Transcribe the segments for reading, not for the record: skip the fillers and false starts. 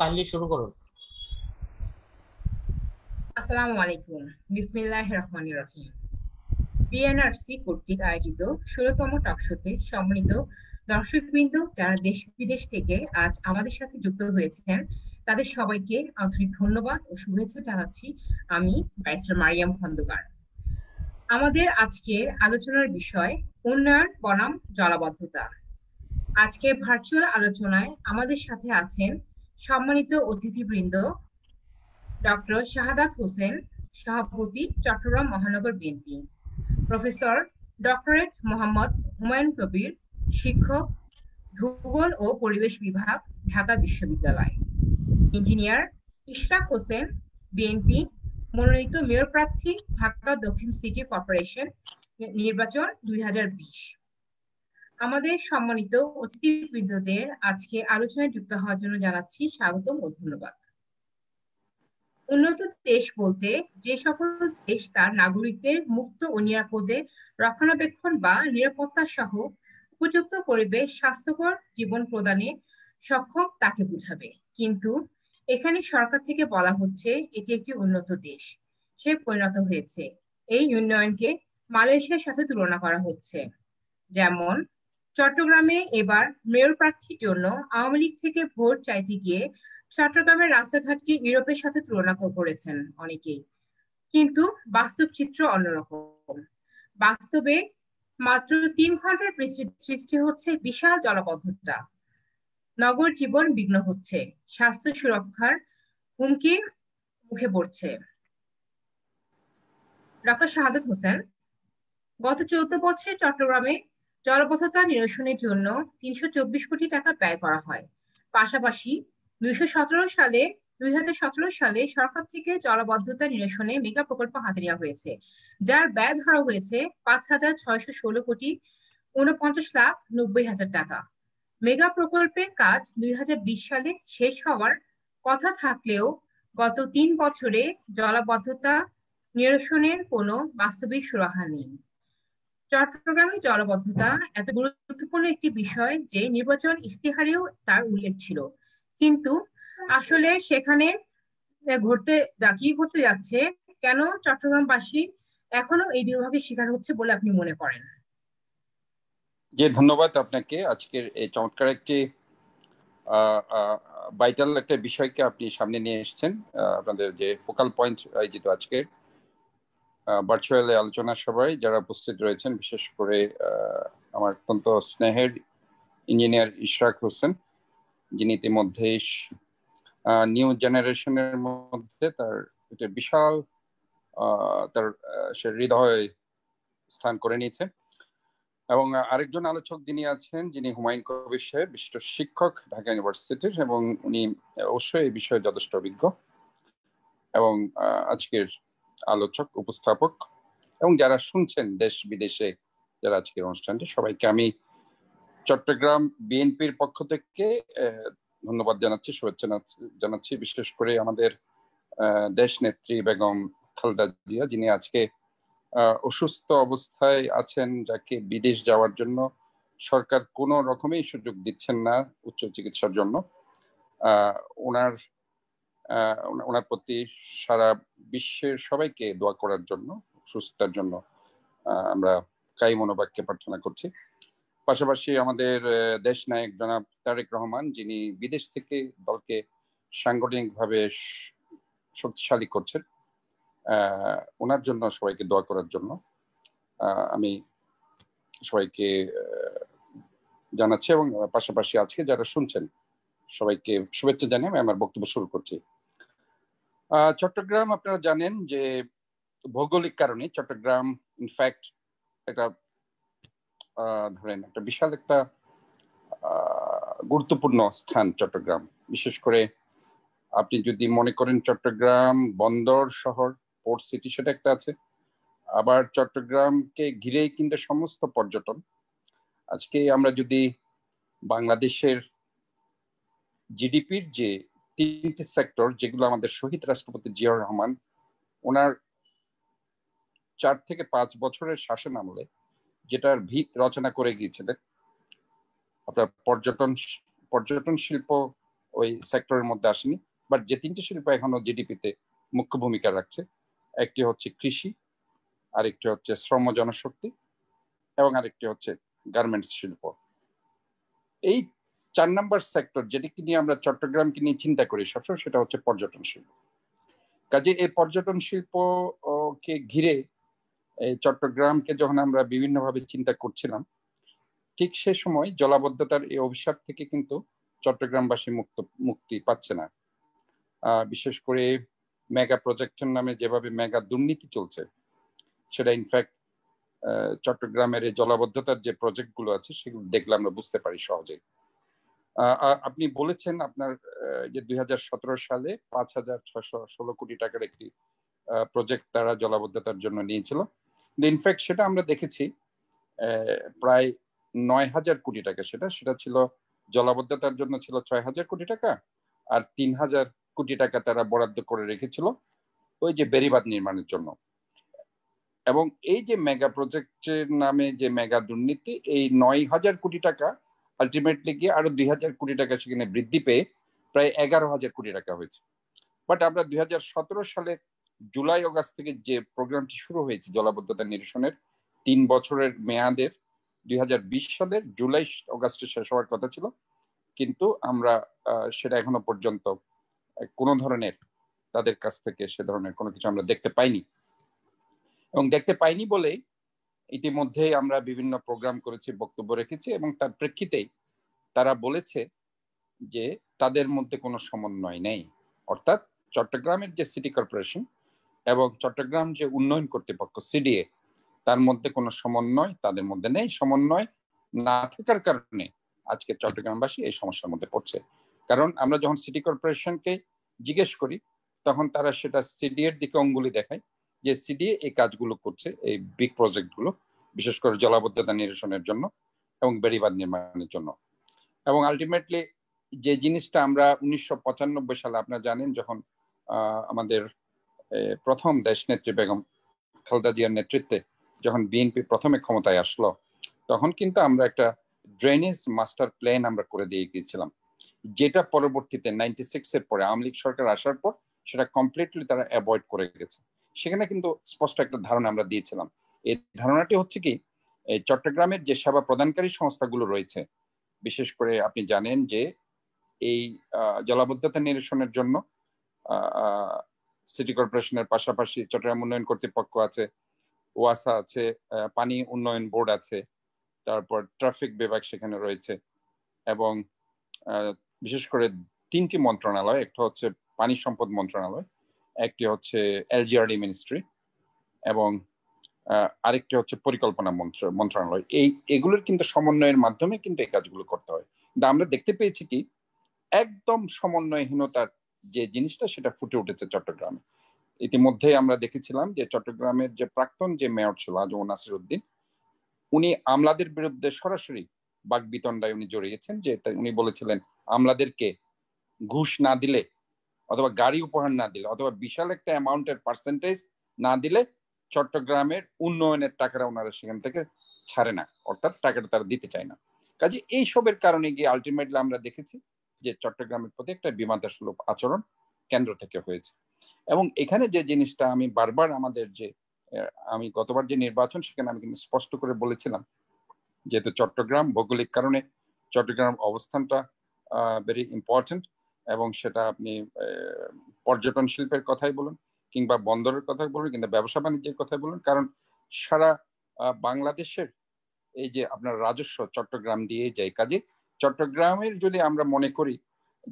Kindly শুরু করুন। আসসালামু আলাইকুম। বিসমিল্লাহির রহমানির রহিম। বিএনআরসি কর্তৃক আয়োজিত ১৬তম টকশোতে সম্মানিত দর্শকবৃন্দ যারা দেশ বিদেশ থেকে আজ আমাদের সাথে যুক্ত হয়েছেন, তাদের সবাইকে আন্তরিক ধন্যবাদ ও শুভেচ্ছা জানাচ্ছি। আমি ব্যারিস্টার মারিয়াম খন্দকার। আমাদের আজকের আলোচনার বিষয় উন্নয়ন বনাম জলাবদ্ধতা। আজকের ভার্চুয়াল আলোচনায় আমাদের সাথে আছেন সম্মানিত অতিথিবৃন্দ ডক্টর শাহাদাত হোসেন, সভাপতি, চট্টগ্রাম মহানগর বিএনপি; প্রফেসর ডক্টরেট মোহাম্মদ হুমায়ুন কবির, শিক্ষক, ভূগোল ও পরিবেশ বিভাগ, ঢাকা বিশ্ববিদ্যালয়; ইঞ্জিনিয়ার ইশরাক হোসেন, বিএনপি মনোনীত মেয়র প্রার্থী, ঢাকা দক্ষিণ সিটি কর্পোরেশন নির্বাচন 2020। আমাদের সম্মানিত অতিথিবৃন্দদের আজকে আলোচনায় যুক্ত হওয়ার জন্য জানাচ্ছি স্বাগতম ও ধন্যবাদ। উন্নত দেশ বলতে যে সকল দেশ তার নাগরিকদের মুক্ত ও নিরাপদে রক্ষণাবেক্ষণ বা নিরাপত্তা সহ উপযুক্ত পরিবেশ, স্বাস্থ্যকর জীবন প্রদানে সক্ষম তাকে বোঝাবে। কিন্তু এখানে সরকার থেকে বলা হচ্ছে এটি একটি উন্নত দেশ সে পরিণত হয়েছে। এই উন্নয়নকে মালয়েশিয়ার সাথে তুলনা করা হচ্ছে। যেমন চট্টগ্রামে এবার মেয়র প্রার্থীর জন্য আওয়ামী লীগ থেকে ভোট চাইতে গিয়ে চট্টগ্রামের রাস্তাঘাটকে ইউরোপের সাথে তুলনা করেছেন অনেকেই, কিন্তু বাস্তব চিত্র অন্যরকম। বাস্তবে মাত্র 3 ঘন্টার সৃষ্টি হচ্ছে বিশাল জলাবদ্ধতা, নগর জীবন বিঘ্ন হচ্ছে, স্বাস্থ্য সুরক্ষার হুমকির মুখে পড়ছে। ডক্টর শাহাদাত হোসেন, গত 14 বছরে চট্টগ্রামে জলাবদ্ধতা নিরসনের জন্য 324 কোটি টাকা ব্যয় করা হয়। পাশাপাশি 2017 সালে সরকার থেকে জলাবদ্ধতা নিরসনে মেগা প্রকল্প হাতে নেওয়া হয়েছে, যার ব্যয় ধরা হয়েছে 5,616,49,90,000 টাকা। মেগা প্রকল্পের কাজ 2020 সালে শেষ হওয়ার কথা থাকলেও গত 3 বছরে জলাবদ্ধতা নিরসনের কোনো বাস্তবিক সুরাহা নেই। চট্টগ্রামে জলাবদ্ধতা এত গুরুত্বপূর্ণ একটি বিষয় যে নির্বাচন ইশতেহারেও তার উল্লেখ ছিল, কিন্তু আসলে সেখানে কি ঘটতে যাচ্ছে, কেন চট্টগ্রামবাসী এখনো এই দুর্ভোগের শিকার হচ্ছে বলে আপনি মনে করেন? যে ধন্যবাদ আপনাকে। আজকের এই চমৎকার একটি ভাইটাল একটা বিষয়কে আপনি সামনে নিয়ে এসেছেন। আপনাদের যে ফোকাল পয়েন্ট আয়োজিত আজকের ভার্চুয়াল আলোচনা সভায় যারা উপস্থিত রয়েছেন, বিশেষ করে আমার অত্যন্ত স্নেহের ইঞ্জিনিয়ার ইশরাক হোসেন, যিনি ইতিমধ্যে নিউ জেনারেশনের মধ্যে তার একটা বিশাল তার সে হৃদয় স্থান করে নিয়েছে। এবং আরেকজন আলোচক যিনি আছেন, যিনি হুমায়ুন কবির সাহেব, বিশিষ্ট শিক্ষক, ঢাকা ইউনিভার্সিটির, এবং উনি অবশ্যই এই বিষয়ে যথেষ্ট অভিজ্ঞ। এবং আজকের আলোচক, উপস্থাপক এবং যারা শুনছেন দেশ বিদেশে যারা আজকের অনুষ্ঠানটি, সবাইকে আমি চট্টগ্রাম বিএনপির পক্ষ থেকে ধন্যবাদ জানাচ্ছি, শুভেচ্ছা জানাচ্ছি। বিশেষ করে আমাদের দেশ নেত্রী বেগম খালেদা জিয়া, যিনি আজকে অসুস্থ অবস্থায় আছেন, যাকে বিদেশ যাওয়ার জন্য সরকার কোনো রকমেই সুযোগ দিচ্ছেন না উচ্চ চিকিৎসার জন্য। ওনার প্রতি সারা বিশ্বের সবাইকে দোয়া করার জন্য, সুস্থতার জন্য আমরা কাই মনোবাক্যে প্রার্থনা করছি। পাশাপাশি আমাদের দেশ নায়ক জনাব তারেক রহমান, যিনি বিদেশ থেকে দলকে সাংগঠনিকভাবে শক্তিশালী করছেন, ওনার জন্য সবাইকে দোয়া করার জন্য আমি সবাইকে জানাচ্ছি। এবং পাশাপাশি আজকে যারা শুনছেন সবাইকে শুভেচ্ছা জানিয়ে আমি আমার বক্তব্য শুরু করছি। চট্টগ্রাম, আপনারা জানেন যে ভৌগোলিক কারণে চট্টগ্রাম ইনফ্যাক্ট একটা ধরেন একটা বিশাল একটা গুরুত্বপূর্ণ স্থান চট্টগ্রাম। বিশেষ করে আপনি যদি মনে করেন চট্টগ্রাম বন্দর শহর, পোর্ট সিটি, সেটা একটা আছে। আবার চট্টগ্রামকে ঘিরেই কিন্তু সমস্ত পর্যটন। আজকে আমরা যদি বাংলাদেশের জিডিপির যে 3টি সেক্টর, যেগুলো আমাদের শহীদ রাষ্ট্রপতি জিয়াউর রহমান ওনার 4 থেকে 5 বছরের শাসন আমলে যেটার ভিত রচনা করে গিয়েছিলেন, আপনার পর্যটন শিল্প ওই সেক্টরের মধ্যে আসেনি, বাট যে তিনটি শিল্প এখনো জিডিপিতে মুখ্য ভূমিকা রাখছে, একটি হচ্ছে কৃষি, আরেকটি হচ্ছে শ্রম জনশক্তি, এবং আরেকটি হচ্ছে গার্মেন্টস শিল্প। এই 4 নম্বর সেক্টর যেটিকে নিয়ে আমরা চট্টগ্রামকে নিয়ে চিন্তা করি সবসময়, সেটা হচ্ছে পর্যটন শিল্প। কাজে এই পর্যটন শিল্পকে ঘিরে এই চট্টগ্রামকে যখন আমরা বিভিন্নভাবে চিন্তা করছিলাম, ঠিক সে সময় জলাবদ্ধতার এই অভিশাপ থেকে কিন্তু চট্টগ্রামবাসী মুক্তি পাচ্ছে না। বিশেষ করে মেগা প্রজেক্টের নামে যেভাবে মেগা দুর্নীতি চলছে, সেটা ইনফ্যাক্ট চট্টগ্রামের এই জলাবদ্ধতার যে প্রজেক্টগুলো আছে সেগুলো দেখলে আমরা বুঝতে পারি সহজেই। আপনি বলেছেন আপনার যে 2017 সালে 5,616 কোটি টাকার একটি প্রজেক্ট তারা জলাবদ্ধতার জন্য নিয়েছিল। ইনফ্যাক্ট সেটা আমরা দেখেছি প্রায় 9,000 কোটি টাকা। সেটা ছিল জলাবদ্ধতার জন্য ছিল 6,000 কোটি টাকা, আর 3,000 কোটি টাকা তারা বরাদ্দ করে রেখেছিল ওই যে বেড়িবাঁধ নির্মাণের জন্য। এবং এই যে মেগা প্রজেক্টের নামে যে মেগা দুর্নীতি, এই 9,000 কোটি টাকা আলটিমেটলি গিয়ে আরো 2,000 কোটি টাকা সেখানে বৃদ্ধি পেয়ে প্রায় 11,000 কোটি টাকা হয়েছে। বাট আমরা 2017 সালে জুলাই অগাস্ট থেকে যে প্রোগ্রামটি শুরু হয়েছে জলাবদ্ধতা নিরসনের 3 বছরের মেয়াদের, 2020 সালের জুলাই অগাস্টে শেষ হওয়ার কথা ছিল, কিন্তু আমরা সেটা এখনো পর্যন্ত কোনো ধরনের তাদের কাছ থেকে সে ধরনের কোনো কিছু আমরা দেখতে পাইনি। এবং দেখতে পাইনি বলেই ইতিমধ্যে আমরা বিভিন্ন প্রোগ্রাম করেছি, বক্তব্য রেখেছি, এবং তার প্রেক্ষিতেই তারা বলেছে যে তাদের মধ্যে কোনো সমন্বয় নেই। অর্থাৎ চট্টগ্রামের যে সিটি কর্পোরেশন এবং চট্টগ্রাম যে উন্নয়ন কর্তৃপক্ষ সিডিএ, তার মধ্যে কোনো সমন্বয় তাদের মধ্যে নেই। সমন্বয় না থাকার কারণে আজকে চট্টগ্রামবাসী এই সমস্যার মধ্যে পড়ছে। কারণ আমরা যখন সিটি কর্পোরেশনকে জিজ্ঞেস করি, তখন তারা সেটা সিডিএ এর দিকে অঙ্গুলি দেখায় যে সিডিএ এই কাজগুলো করছে, এই বিগ প্রজেক্টগুলো, বিশেষ করে জলাবদ্ধতা নিরসনের জন্য এবং বেড়িবাঁধ নির্মাণের জন্য। এবং আলটিমেটলি যে জিনিসটা আমরা 1995 সালে, আপনারা জানেন, যখন আমাদের প্রথম দেশনেত্রী বেগম খালেদা জিয়ার নেতৃত্বে যখন বিএনপি প্রথমে ক্ষমতায় আসলো, তখন কিন্তু আমরা একটা ড্রেনেজ মাস্টার প্ল্যান আমরা করে দিয়ে গিয়েছিলাম, যেটা পরবর্তীতে 96 এর পরে আওয়ামী লীগ সরকার আসার পর সেটা কমপ্লিটলি তারা অ্যাভয়েড করে গেছে। সেখানে কিন্তু স্পষ্ট একটা ধারণা আমরা দিয়েছিলাম। এই ধারণাটি হচ্ছে কি, চট্টগ্রামের যে সেবা প্রদানকারী সংস্থাগুলো রয়েছে, বিশেষ করে আপনি জানেন যে এই জলাবদ্ধতা নিরসনের জন্য সিটি কর্পোরেশনের পাশাপাশি চট্টগ্রাম উন্নয়ন কর্তৃপক্ষ আছে, ওয়াসা আছে, পানি উন্নয়ন বোর্ড আছে, তারপর ট্রাফিক বিভাগ সেখানে রয়েছে, এবং বিশেষ করে 3টি মন্ত্রণালয়, একটা হচ্ছে পানি সম্পদ মন্ত্রণালয়, একটি হচ্ছে এলজিআরডি মিনিস্ট্রি, এবং আরেকটি হচ্ছে পরিকল্পনা মন্ত্রণালয়। এগুলোর কিন্তু সমন্বয়ের মাধ্যমে কিন্তু এই কাজগুলো করতে হয়। কিন্তু আমরা দেখতে পেয়েছি কি, একদম সমন্বয়হীনতার যে জিনিসটা সেটা ফুটে উঠেছে চট্টগ্রামে। ইতিমধ্যে আমরা দেখেছিলাম যে চট্টগ্রামের যে প্রাক্তন যে মেয়র ছিল আজম নাসির উদ্দিন, উনি আমলাদের বিরুদ্ধে সরাসরি বাকবিতণ্ডায় উনি জড়িয়েছেন। যে উনি বলেছিলেন আমলাদেরকে ঘুষ না দিলে অথবা গাড়ি উপহার না দিলে অথবা বিশাল একটা অ্যামাউন্টের পার্সেন্টেজ না দিলে চট্টগ্রামের উন্নয়নের টাকাটা ওনারা সেখান থেকে ছাড়ে না, অর্থাৎ টাকাটা তারা দিতে চায় না। কাজে এইসবের কারণে গিয়ে আলটিমেটলি আমরা দেখেছি যে চট্টগ্রামের প্রতি একটা বিমাতাসুলভ আচরণ কেন্দ্র থেকে হয়েছে। এবং এখানে যে জিনিসটা আমি বারবার আমাদের যে আমি গতবার যে নির্বাচন, সেখানে আমি কিন্তু স্পষ্ট করে বলেছিলাম, যেহেতু চট্টগ্রাম ভৌগোলিক কারণে চট্টগ্রাম অবস্থানটা ভেরি ইম্পর্টেন্ট, এবং সেটা আপনি পর্যটন শিল্পের কথাই বলুন কিংবা বন্দরের কথাই বলুন কিংবা ব্যবসা বাণিজ্যের কথাই বলুন, কারণ সারা বাংলাদেশের এই যে আপনার রাজস্ব চট্টগ্রাম দিয়ে যায়। কাজে চট্টগ্রামের যদি আমরা মনে করি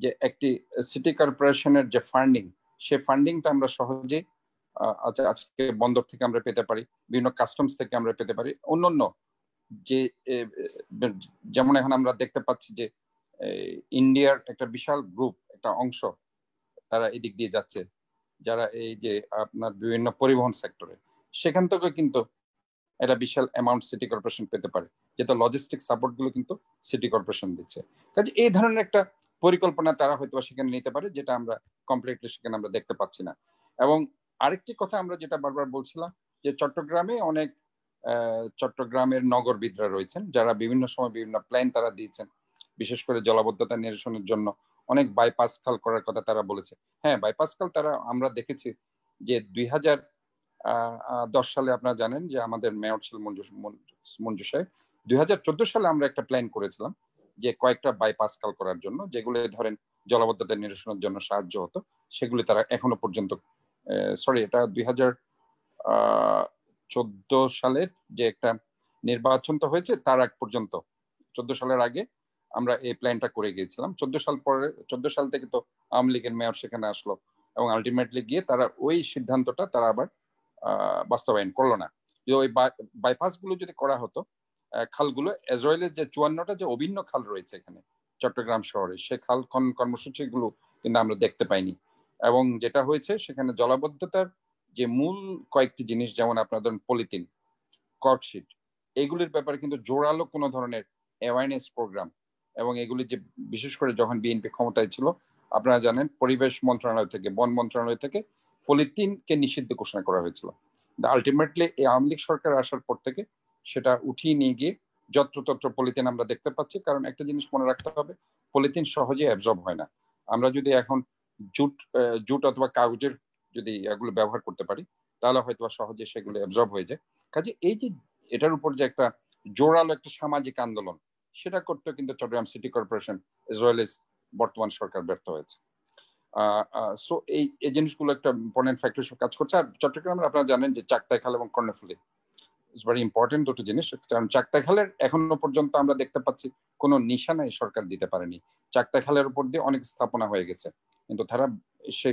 যে একটি সিটি কর্পোরেশনের যে ফান্ডিং, সে ফান্ডিংটা আমরা সহজে আজকে বন্দর থেকে আমরা পেতে পারি, বিভিন্ন কাস্টমস থেকে আমরা পেতে পারি, অন্যান্য যে যেমন এখন আমরা দেখতে পাচ্ছি যে ইন্ডিয়ার একটা বিশাল গ্রুপ, একটা অংশ তারা এদিক দিয়ে যাচ্ছে, যারা এই যে আপনার বিভিন্ন পরিবহন সেক্টরে, সেখান থেকে কিন্তু একটা বিশাল অ্যামাউন্ট সিটি কর্পোরেশন পেতে পারে, যেটা লজিস্টিক সাপোর্ট গুলো কিন্তু সিটি কর্পোরেশন দিচ্ছে। কাজে এই ধরনের একটা পরিকল্পনা তারা হয়তো সেখানে নিতে পারে, যেটা আমরা কমপ্লিটলি সেখানে আমরা দেখতে পাচ্ছি না। এবং আরেকটি কথা আমরা যেটা বারবার বলছিলাম, যে চট্টগ্রামে অনেক চট্টগ্রামের নগরবিদরা রয়েছেন, যারা বিভিন্ন সময় বিভিন্ন প্ল্যান তারা দিয়েছেন, বিশেষ করে জলাবদ্ধতা নিরসনের জন্য অনেক বাইপাস খাল করার কথা তারা বলেছে। হ্যাঁ, বাইপাস খাল আমরা দেখেছি যে 2010 সালে আপনারা জানেন যে আমাদের মেয়র ছিল মঞ্জু সাহেব। 2014 সালে আমরা একটা প্ল্যান করেছিলাম যে কয়েকটা বাইপাস খাল করার জন্য, যেগুলো ধরেন জলাবদ্ধতা নিরসনের জন্য সাহায্য হতো। সেগুলি তারা এখনো পর্যন্ত, সরি, এটা 2014 সালের যে একটা নির্বাচন তো হয়েছে তার আগ পর্যন্ত, 14 সালের আগে আমরা এই প্ল্যানটা করে গিয়েছিলাম। 14 সাল থেকে তো আওয়ামী লীগের মেয়র সেখানে আসলো এবং আলটিমেটলি গিয়ে তারা ওই সিদ্ধান্তটা তারা আবার বাস্তবায়ন করলো না। ওই বাইপাস গুলো যদি করা হতো, খালগুলো এজ ওয়েল এজ যে 54টা যে অভিন্ন খাল রয়েছে এখানে চট্টগ্রাম শহরে, সে খাল খনন কর্মসূচিগুলো কিন্তু আমরা দেখতে পাইনি। এবং যেটা হয়েছে সেখানে জলাবদ্ধতার যে মূল কয়েকটি জিনিস, যেমন আপনার ধরেন পলিথিন, কর্কশিট, এগুলির ব্যাপারে কিন্তু জোরালো কোনো ধরনের অ্যাওয়ারনেস প্রোগ্রাম, এবং এগুলি যে বিশেষ করে যখন বিএনপি ক্ষমতায় ছিল, আপনারা জানেন পরিবেশ মন্ত্রণালয় থেকে, বন মন্ত্রণালয় থেকে পলিথিনকে নিষিদ্ধ ঘোষণা করা হয়েছিল। আলটিমেটলি এই আওয়ামী লীগ সরকার আসার পর থেকে সেটা উঠিয়ে নিয়ে গিয়ে যত্রতত্র পলিথিন আমরা দেখতে পাচ্ছি। কারণ একটা জিনিস মনে রাখতে হবে, পলিথিন সহজে অ্যাবজর্ব হয় না। আমরা যদি এখন জুট অথবা কাগজের যদি এগুলো ব্যবহার করতে পারি, তাহলে হয়তো সহজে সেগুলো অ্যাবজর্ব হয়ে যায়। কাজে এই যে এটার উপর যে একটা জোরালো একটা সামাজিক আন্দোলন, সেটা করতে কিন্তু Chittagong city corporation as well as বর্তমান সরকার ব্যর্থ হয়েছে। সো এই জিনিসগুলো একটা ইম্পর্টেন্ট ফ্যাক্টর হিসেবে কাজ করছে। আর চট্টগ্রামে আপনারা জানেন যে চাকতাই খাল এবং কর্ণফুলী ইটস ভেরি ইম্পর্টেন্ট দুটো জিনিস। কারণ চাকতাই খালের এখনো পর্যন্ত আমরা দেখতে পাচ্ছি কোনো নিশানাই সরকার দিতে পারেনি। চাকতাই খালের উপর দিয়ে অনেক স্থাপনা হয়ে গেছে, কিন্তু তারা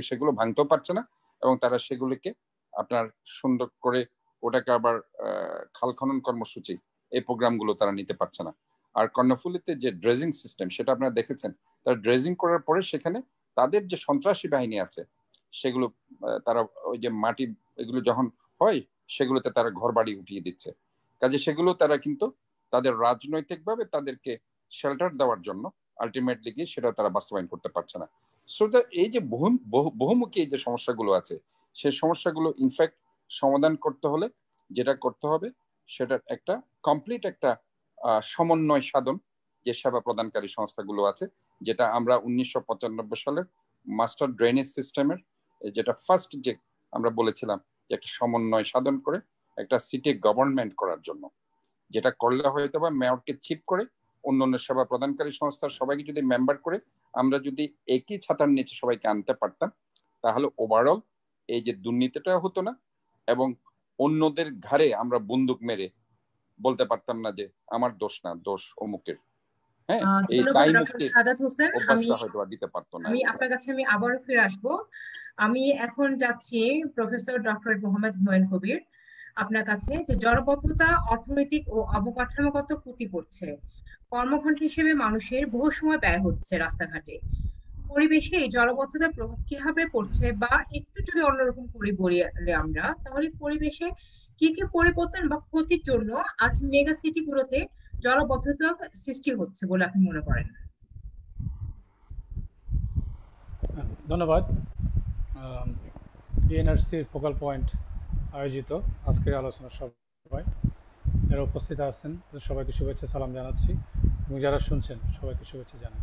সেগুলো ভাঙতেও পারছে না, এবং তারা সেগুলিকে আপনার সুন্দর করে ওটাকে আবার খাল খনন কর্মসূচি, এই প্রোগ্রামগুলো তারা নিতে পারছে না। আর কর্ণফুলীতে যে ড্রেজিং সিস্টেম, সেটা আপনারা দেখেছেন, তারা ড্রেজিং করার পরে সেখানে তাদের যে সন্ত্রাসী বাহিনী আছে সেগুলো তারা ওই যে মাটি এগুলো যখন হয় সেগুলোতে তারা ঘর বাড়ি উঠিয়ে দিচ্ছে। কাজে সেগুলো তারা কিন্তু তাদের রাজনৈতিকভাবে তাদেরকে শেল্টার দেওয়ার জন্য আলটিমেটলি গিয়ে সেটা তারা বাস্তবায়ন করতে পারছে না। সো এই যে বহুমুখী যে সমস্যাগুলো আছে, সেই সমস্যাগুলো ইনফ্যাক্ট সমাধান করতে হলে যেটা করতে হবে সেটার একটা কমপ্লিট একটা সমন্বয় সাধন যে সেবা প্রদানকারী সংস্থাগুলো আছে, যেটা আমরা 1995 সালের মাস্টার ড্রেনেজ সিস্টেমের যেটা ফার্স্ট যে আমরা বলেছিলাম যে একটা সমন্বয় সাধন করে একটা সিটি গভর্নমেন্ট করার জন্য, যেটা করলে হয়তো বা মেয়রকে চিপ করে অন্যান্য সেবা প্রদানকারী সংস্থার সবাইকে যদি মেম্বার করে আমরা যদি একই ছাতার নিচে সবাইকে আনতে পারতাম, তাহলে ওভারঅল এই যে দুর্নীতিটা হতো না, এবং অন্যদের ঘাড়ে আমরা বন্দুক মেরে বলতে পারতাম না যে আমার দোষ না, দোষ অমুকের। হ্যাঁ, এই ধন্যবাদ ডক্টর সাদাত হোসেন। অভ্যাসটা হয়তো দিতে পারতো না। আমি আপনার কাছে আমি আবারও ফিরে আসবো। আমি এখন যাচ্ছি প্রফেসর ডক্টর মোহাম্মদ হুমায়ুন কবির আপনার কাছে, যে জলাবদ্ধতা অর্থনৈতিক ও অবকাঠামোগত ক্ষতি করছে, কর্মঘণ্টা হিসেবে মানুষের বহু সময় ব্যয় হচ্ছে রাস্তাঘাটে। পরিবেশে এই জলাবদ্ধতার প্রভাব কিভাবে পড়ছে, বা একটু যদি অন্যরকম করে বলি আমরা, তাহলে পরিবেশে কি কি পরিবর্তন বা ক্ষতির জন্য আজ মেগা সিটি গুলোতে জলাবদ্ধতা সৃষ্টি হচ্ছে বলে আপনি মনে করেন? ধন্যবাদ। ইএনআরসির ফোকাল পয়েন্ট আয়োজিত আজকের আলোচনা সভায় যারা উপস্থিত আছেন সবাইকে শুভেচ্ছা সালাম জানাচ্ছি, এবং যারা শুনছেন সবাইকে শুভেচ্ছা জানাই।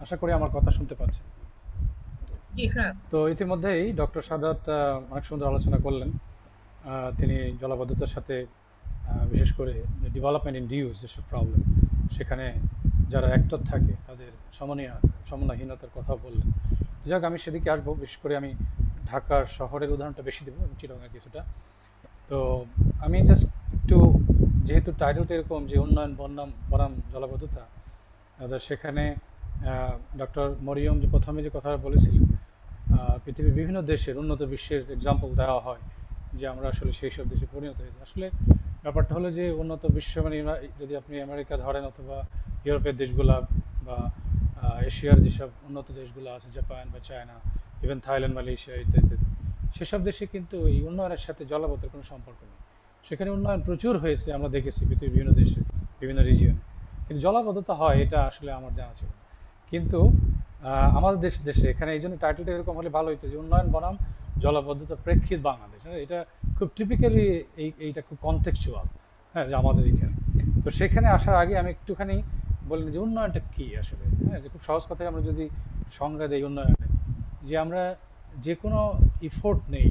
আশা করি আমার কথা শুনতে পাচ্ছেন। তো ইতিমধ্যেই ডক্টর সাদাত অনেক সুন্দর আলোচনা করলেন। তিনি জলাবদ্ধতার সাথে বিশেষ করে ডেভেলপমেন্ট ইনডিউস যেসব প্রবলেম, সেখানে যারা অ্যাক্টর থাকে তাদের সমন্বয়হীনতার কথা বললেন। যাক, আমি সেদিকে আসবো। বিশেষ করে আমি ঢাকার শহরের উদাহরণটা বেশি দেবো, চিটাগাংয়ের কিছুটা। তো আমি জাস্ট একটু, যেহেতু টাইটেলটা এরকম যে উন্নয়ন বনাম জলাবদ্ধতা, সেখানে ডক্টর মরিয়ম যে প্রথমে যে কথাটা বলেছিলেন, পৃথিবীর বিভিন্ন দেশের উন্নত বিশ্বের এক্সাম্পল দেওয়া হয় যে আমরা আসলে সেই সব দেশে পরিণত হয়েছি। আসলে ব্যাপারটা হলো যে উন্নত বিশ্ব মানে যদি আপনি আমেরিকা ধরেন অথবা ইউরোপের দেশগুলা বা এশিয়ার যেসব উন্নত দেশগুলো আছে, জাপান বা চায়না, ইভেন থাইল্যান্ড, মালয়েশিয়া ইত্যাদি, সেসব দেশে কিন্তু এই উন্নয়নের সাথে জলাবদ্ধতার কোনো সম্পর্ক নেই। সেখানে উন্নয়ন প্রচুর হয়েছে, আমরা দেখেছি পৃথিবীর বিভিন্ন দেশে বিভিন্ন রিজিয়নে, কিন্তু জলাবদ্ধতা হয় এটা আসলে আমার জানা ছিল। কিন্তু আমাদের দেশে এখানে এই জন্য টাইটেলটা এরকম হলে ভালো হইতো যে উন্নয়ন বনাম জলাবদ্ধতা প্রেক্ষিত বাংলাদেশ। এটা খুব টিপিক্যালি এইটা খুব কনটেক্সচুয়াল, হ্যাঁ, যে আমাদের এখানে। তো সেখানে আসার আগে আমি একটুখানি বলেন যে উন্নয়নটা কি আসলে। হ্যাঁ, যে খুব সহজ কথায় আমরা যদি সংজ্ঞা দেই উন্নয়নের, যে আমরা যে কোনো ইফোর্ট নেই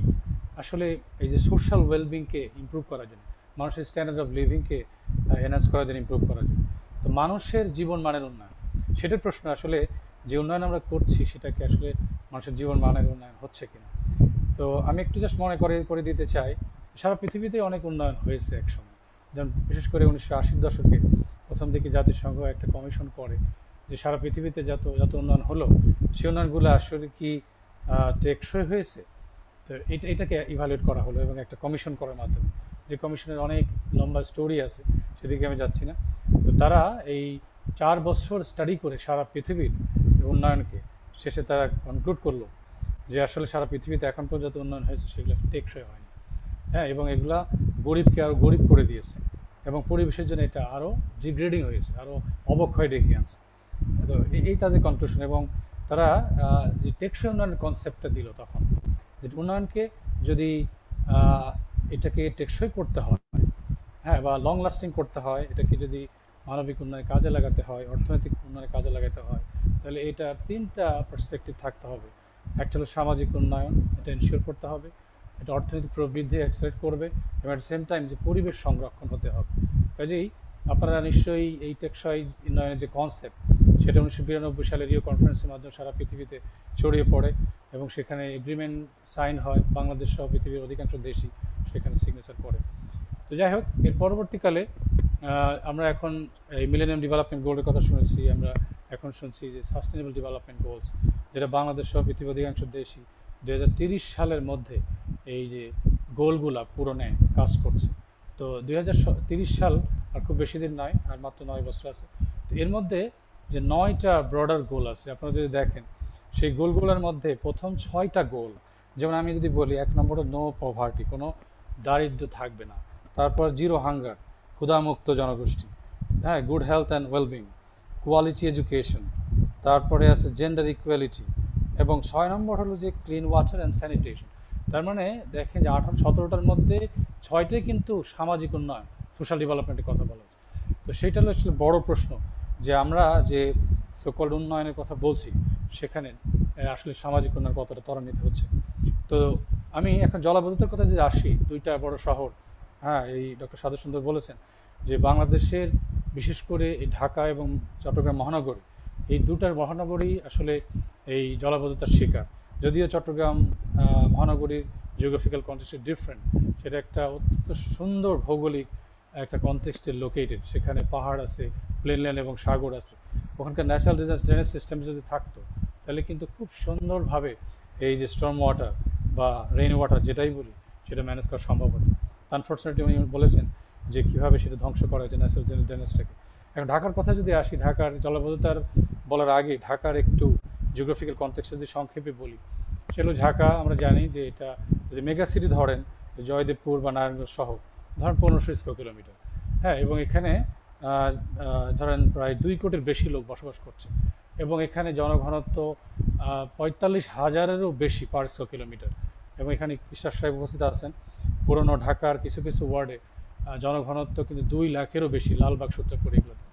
আসলে এই যে সোশ্যাল ওয়েলবিংকে ইমপ্রুভ করার জন্য, মানুষের স্ট্যান্ডার্ড অফ লিভিংকে এনহান্স করার জন্য, ইমপ্রুভ করার জন্য। তো মানুষের জীবন মানের উন্নয়ন, সেটার প্রশ্ন আসলে যে উন্নয়ন আমরা করছি সেটা কি আসলে মানুষের জীবন মানের উন্নয়ন হচ্ছে কিনা। তো আমি একটু জাস্ট মনে করে দিতে চাই, সারা পৃথিবীতে অনেক উন্নয়ন হয়েছে একসময়। যেমন বিশেষ করে 1980-র দশকে প্রথম দিকে জাতিসংঘ একটা কমিশন করে যে সারা পৃথিবীতে যত যত উন্নয়ন হলো সেই উন্নয়নগুলো আসলে কি টেকসই হয়েছে। তো এটাকে ইভালুয়েট করা হলো এবং একটা কমিশন করার মাধ্যমে, যে কমিশনের অনেক লম্বা স্টোরি আছে, সেদিকে আমি যাচ্ছি না। তো তারা এই 4 বছর স্টাডি করে সারা পৃথিবীর উন্নয়নকে শেষে তারা কনক্লুড করলো যে আসলে সারা পৃথিবীতে এখন পর্যন্ত উন্নয়ন হয়েছে সেগুলো টেকসই হয়নি। হ্যাঁ, এবং এগুলা গরিবকে আরো গরিব করে দিয়েছে এবং পরিবেশের জন্য এটা আরো ডিগ্রেডিং হয়েছে, আরো অবক্ষয় ডেকে আনছে। তো এই তাদের কনক্লুশন। এবং তারা যে টেকসই উন্নয়নের কনসেপ্টটা দিল তখন, যে উন্নয়নকে যদি আহ, এটাকে টেকসই করতে হয়, হ্যাঁ, বা লং লাস্টিং করতে হয়, এটাকে যদি মানবিক উন্নয়নে কাজে লাগাতে হয়, অর্থনৈতিক উন্নয়নে কাজে লাগাতে হয়, তাহলে এটার 3টা পার্সপেক্টিভ থাকতে হবে। একটা হলো সামাজিক উন্নয়ন, এটা এনশিওর করতে হবে, এটা অর্থনৈতিক প্রবৃদ্ধি অ্যাক্সেলারেট করবে, এবং অ্যাট সেম টাইম যে পরিবেশ সংরক্ষণ হতে হবে। কাজেই আপনারা নিশ্চয়ই এই টেকসই উন্নয়নের যে কনসেপ্ট, সেটা 1992 সালে রিও কনফারেন্সের মাধ্যমে সারা পৃথিবীতে ছড়িয়ে পড়ে এবং সেখানে এগ্রিমেন্ট সাইন হয়, বাংলাদেশ সহ পৃথিবীর অধিকাংশ দেশই সেখানে সিগনেচার করে। তো যাই হোক, এর পরবর্তীকালে আমরা এখন এই মিলেনিয়াম ডেভেলপমেন্ট গোলের কথা শুনেছি, আমরা এখন শুনছি যে সাস্টেনেবল ডেভেলপমেন্ট গোলস, যেটা বাংলাদেশ সহ পৃথিবীর অধিকাংশ দেশই 2030 সালের মধ্যে এই যে গোলগুলা পূরণে কাজ করছে। তো 2030 সাল আর খুব বেশি দিন নয়, আর মাত্র 9 বছর আছে। তো এর মধ্যে যে 9টা ব্রডার গোল আছে, আপনারা যদি দেখেন সেই গোলগুলোর মধ্যে প্রথম 6টা গোল, যেমন আমি যদি বলি 1 নম্বরে নো পভার্টি, কোনো দারিদ্র্য থাকবে না। তারপর 0 হাঙ্গার, ক্ষুধামুক্ত জনগোষ্ঠী। হ্যাঁ, good health and wellbeing, quality education. তারপরে আছে জেন্ডার ইকুয়ালিটি, এবং 6 নম্বর হলো যে ক্লিন ওয়াটার অ্যান্ড স্যানিটেশন। তার মানে দেখেন যে 17টার মধ্যে 6টাই কিন্তু সামাজিক উন্নয়ন, সোশ্যাল ডেভেলপমেন্টের কথা বলা হচ্ছে। তো সেটা হলো আসলে বড় প্রশ্ন, যে আমরা যে সকল উন্নয়নের কথা বলছি সেখানে আসলে সামাজিক উন্নয়ন কতটা ত্বরান্বিত হচ্ছে। তো আমি এখন জলাবদ্ধতার কথা যদি আসি, 2টা বড় শহর, হ্যাঁ, এই ডক্টর সাধু সুন্দর বলেছেন যে বাংলাদেশের বিশেষ করে এই ঢাকা এবং চট্টগ্রাম মহানগরী, এই 2টার মহানগরী আসলে এই জলাবদ্ধতার শিকার। যদিও চট্টগ্রাম মহানগরীর জিওগ্রাফিক্যাল কনটেক্সট ডিফারেন্ট, সেটা একটা অত্যন্ত সুন্দর ভৌগোলিক একটা কনটেক্সটে লোকেটেড, সেখানে পাহাড় আছে, প্লেনল্যান্ড এবং সাগর আছে। ওখানকার ন্যাচারাল ড্রেনেজ সিস্টেম যদি থাকতো তাহলে কিন্তু খুব সুন্দরভাবে এই যে স্টর্ম ওয়াটার বা রেইন ওয়াটার যেটাই বলি সেটা ম্যানেজ করা সম্ভব হতো। আনফর্চুনেটলি উনি বলেছেন যে কিভাবে সেটা ধ্বংস করা হয়েছে ন্যাচারাল ড্রেনেজটাকে। এখন ঢাকার কথা যদি আসি, ঢাকার জলাবদ্ধতার বলার আগে ঢাকার একটু জিওগ্রাফিক্যাল কনটেক্সট যদি সংক্ষেপে বলি, সেগুলো ঢাকা আমরা জানি যে এটা যদি মেগা সিটি ধরেন, জয়দেবপুর বা নারায়ণগঞ্জ সহ ধরেন 1500 স্কোয়ার কিলোমিটার। হ্যাঁ, এবং এখানে ধরেন প্রায় 2 কোটির বেশি লোক বসবাস করছে, এবং এখানে জনঘনত্ব 45,000-এরও বেশি পার স্কোয়ার কিলোমিটার। এবং এখানে বিশ্বাস সাহেব উপস্থিত আছেন, পুরনো ঢাকার কিছু কিছু ওয়ার্ডে জনঘনত্ব কিন্তু 2 লাখেরও বেশি, লালবাগ সূত্রপুর এগুলোতে।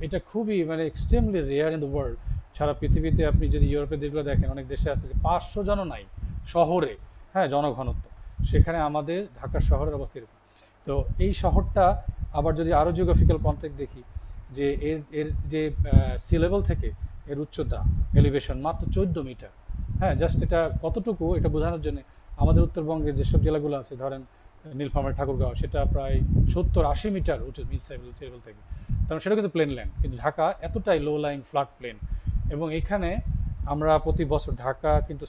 এটা খুবই মানে extremely rare in the world. সারা পৃথিবীতে আপনি যদি ইউরোপের দেশগুলো দেখেন, অনেক দেশে আছে যে 500 জনও নাই শহরে, হ্যাঁ, জনঘনত্ব। সেখানে আমাদের ঢাকার শহরের অবস্থা এরকম। তো এই শহরটা আবার যদি আরো জিওগ্রাফিক্যাল কনটেক্সট দেখি, যে এর এর যে সি লেভেল থেকে এর উচ্চতা এলিভেশন মাত্র 14 মিটার। হ্যাঁ, জাস্ট এটা কতটুকু এটা বোঝানোর জন্য আমাদের উত্তরবঙ্গের যেসব জেলাগুলো আছে, ধরেন নীলফামারী, ঠাকুরগাঁও, সেটা প্রায় 70-80 মিটার উঁচু মিড সি লেভেল থেকে। কারণ সেটা কিন্তু প্লেন ল্যান্ড, কিন্তু ঢাকা এতটাই লো লাইং ফ্ল্যাট প্লেন। এবং এখানে আমরা প্রতি বছর ঢাকা কিন্তু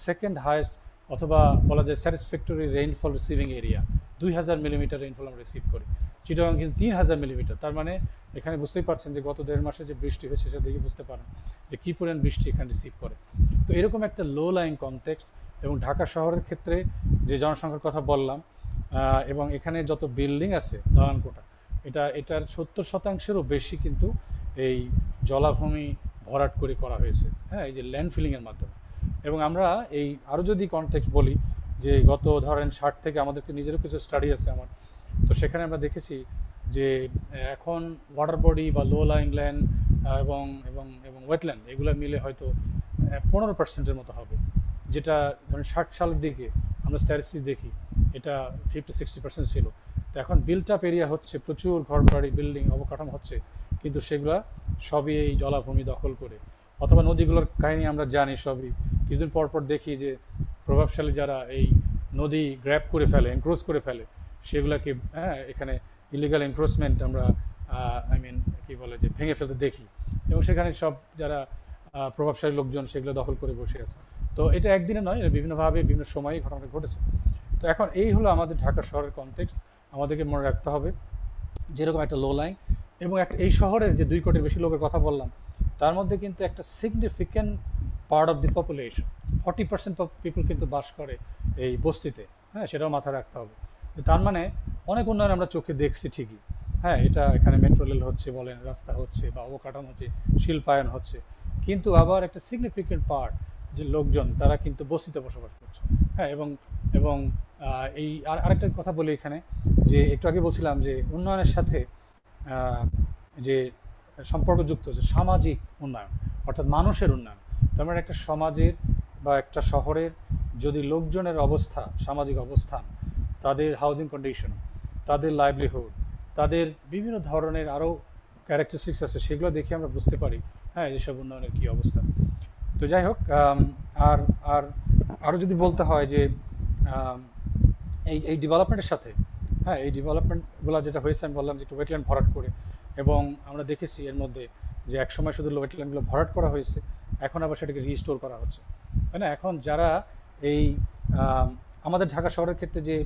সেকেন্ড হাইয়েস্ট, অথবা বলা যায় satisfactory rainfall receiving area, 2000 millimetre rainfall আমরা রিসিভ করি। চিটাগাং কিন্তু 3000 মিলিমিটার। তার মানে এখানে বুঝতেই পারছেন যে গত 1.5 মাসে যে বৃষ্টি হয়েছে সেটা দেখে বুঝতে পারেন যে কি পরিমাণ বৃষ্টি এখানে রিসিভ করে। তো এরকম একটা লো লাইং কনটেক্সট, এবং ঢাকা শহরের ক্ষেত্রে যে জনসংখ্যার কথা বললাম, এবং এখানে যত বিল্ডিং আছে দালান কোঠা, এটার 70%-এরও বেশি কিন্তু এই জলাভূমি ভরাট করে করা হয়েছে, হ্যাঁ, এই যে ল্যান্ড ফিলিং এর মাধ্যমে। এবং আমরা এই আরো যদি কনটেক্সট বলি, যে গত ধরেন 60 থেকে, আমাদেরকে নিজেরও কিছু স্টাডি আছে আমার, তো সেখানে আমরা দেখেছি যে এখন ওয়াটার বডি বা লো লাইং ল্যান্ড এবং এবং এবং ওয়েটল্যান্ড এগুলো মিলে হয়তো 15%-এর মতো হবে, যেটা ধরেন 60 সালের দিকে আমরা স্ট্যাটিস্টিক্স দেখি এটা 50-60% ছিল। তো এখন বিল্ট আপ এরিয়া হচ্ছে, প্রচুর ঘরবাড়ি বিল্ডিং অবকাঠামো হচ্ছে, কিন্তু সেগুলা সবই এই জলাভূমি দখল করে, অথবা নদীগুলোর কাহিনী আমরা জানি সবই। কিছুদিন পর পর দেখি যে প্রভাবশালী যারা এই নদী গ্র্যাব করে ফেলে, এনক্রোচ করে ফেলে, সেগুলাকে এখানে ইলিগাল এনক্রোচমেন্ট আমরা আই মিন কি বলে যে ভেঙে ফেলতে দেখি, এবং সেখানে সব যারা প্রভাবশালী লোকজন সেগুলো দখল করে বসে আছে। তো এটা একদিনে নয়, এটা বিভিন্নভাবে বিভিন্ন সময়ে ঘটনাটা ঘটেছে। তো এখন এই হলো আমাদের ঢাকা শহরের কনটেক্সট। আমাদেরকে মনে রাখতে হবে যেরকম একটা লো লাইন এবং একটা এই শহরের যে 2 কোটির বেশি লোকের কথা বললাম, তার মধ্যে কিন্তু একটা significant part of the population, 40% of people কিন্তু বাস করে এই বস্তিতে। সেটাও মাথায় রাখতে হবে। তার মানে অনেক উন্নয়ন আমরা চোখে দেখছি ঠিকই, এটা এখানে মেট্রো রেল হচ্ছে বলেন, রাস্তা হচ্ছে বা অবকাঠামো হচ্ছে, শিল্পায়ন হচ্ছে, কিন্তু আবার একটা সিগনিফিক্যান্ট পার্ট যে লোকজন তারা কিন্তু বস্তিতে বসবাস করছে। এবং এবং এই আরেকটা কথা বলি এখানে, যে একটু আগে বলছিলাম যে উন্নয়নের সাথে যে সম্পর্কযুক্ত যে সামাজিক উন্নয়ন, অর্থাৎ মানুষের উন্নয়ন। তার মানে একটা সমাজের বা একটা শহরের যদি লোকজনের অবস্থা, সামাজিক অবস্থান, তাদের হাউজিং কন্ডিশন, তাদের লাইভলিহুড, তাদের বিভিন্ন ধরনের আরও ক্যারেক্টারিস্টিক্স আছে, সেগুলো দেখে আমরা বুঝতে পারি এসব উন্নয়নের কী অবস্থা। তো যাই হোক, আর আর আরও যদি বলতে হয় যে এই এই ডেভেলপমেন্টের সাথে, এই ডেভেলপমেন্টগুলো যেটা হয়েছে, আমি বললাম যে একটু ওয়েটল্যান্ড ভরাট করে, এবং আমরা দেখেছি এর মধ্যে যে একসময় শুধু ওয়েটল্যান্ডগুলো ভরাট করা হয়েছে, এখন আবার সেটাকে রিস্টোর করা হচ্ছে, তাই না? এখন যারা এই আমাদের ঢাকা শহরের ক্ষেত্রে যে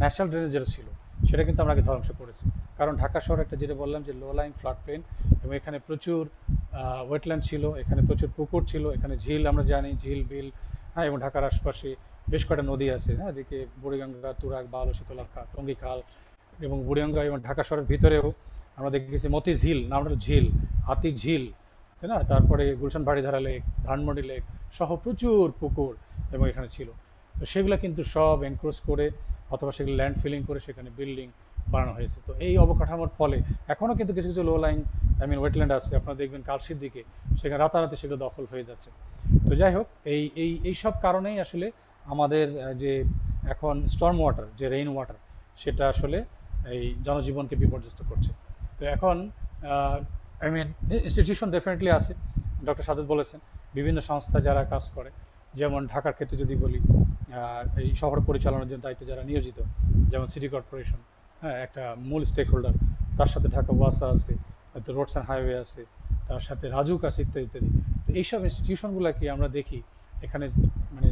ন্যাশনাল ড্রেনেজ যেটা ছিল, সেটা কিন্তু আমরা আগে ধ্বংস করেছি। কারণ ঢাকা শহর একটা, যেটা বললাম যে লো লাইং ফ্লাড প্লেন, এবং এখানে প্রচুর ওয়েটল্যান্ড ছিল, এখানে প্রচুর পুকুর ছিল, এখানে ঝিল আমরা জানি, ঝিল বিল, এবং ঢাকার আশপাশে বেশ কয়েকটা নদী আছে, এদিকে বুড়িগঙ্গা, তুরাগ, বাল, শীতলক্ষা, টঙ্গী খাল, এবং বুড়িগঙ্গা, এবং ঢাকা শহরের ভিতরেও আমরা দেখেছি মতি ঝিল, নামটা ঝিল, হাতি ঝিল, তাই না? তারপরে গুলশান বাড়িধারা লেক, ধানমন্ডি লেক সহ প্রচুর পুকুর এবং এখানে ছিল। তো সেগুলো কিন্তু সব এনক্রোচ করে অথবা সেগুলো ল্যান্ড ফিলিং করে সেখানে বিল্ডিং বানানো হয়েছে। তো এই অবকাঠামোর ফলে এখনও কিন্তু কিছু কিছু লো লাইন ওয়েটল্যান্ড আছে, আপনারা দেখবেন কালশির দিকে, সেখানে রাতারাতি সেগুলো দখল হয়ে যাচ্ছে। তো যাই হোক, এই সব কারণেই আসলে আমাদের যে এখন স্টর্ম ওয়াটার, যে রেইন ওয়াটার, সেটা আসলে এই জনজীবনকে বিপর্যস্ত করছে। তো এখন ইনস্টিটিউশন ডেফিনেটলি আছে, ডক্টর সাদেত বলেছেন, বিভিন্ন সংস্থা যারা কাজ করে, যেমন ঢাকার ক্ষেত্রে যদি বলি, এই শহর পরিচালনার জন্য দায়িত্বে যারা নিয়োজিত, যেমন সিটি কর্পোরেশন, একটা মূল স্টেক হোল্ডার, তার সাথে ঢাকা ওয়াসা আছে, রোডস অ্যান্ড হাইওয়ে আছে, তার সাথে রাজুক আছে, ইত্যাদি ইত্যাদি। তো এইসব ইনস্টিটিউশনগুলোকে আমরা দেখি এখানে মানে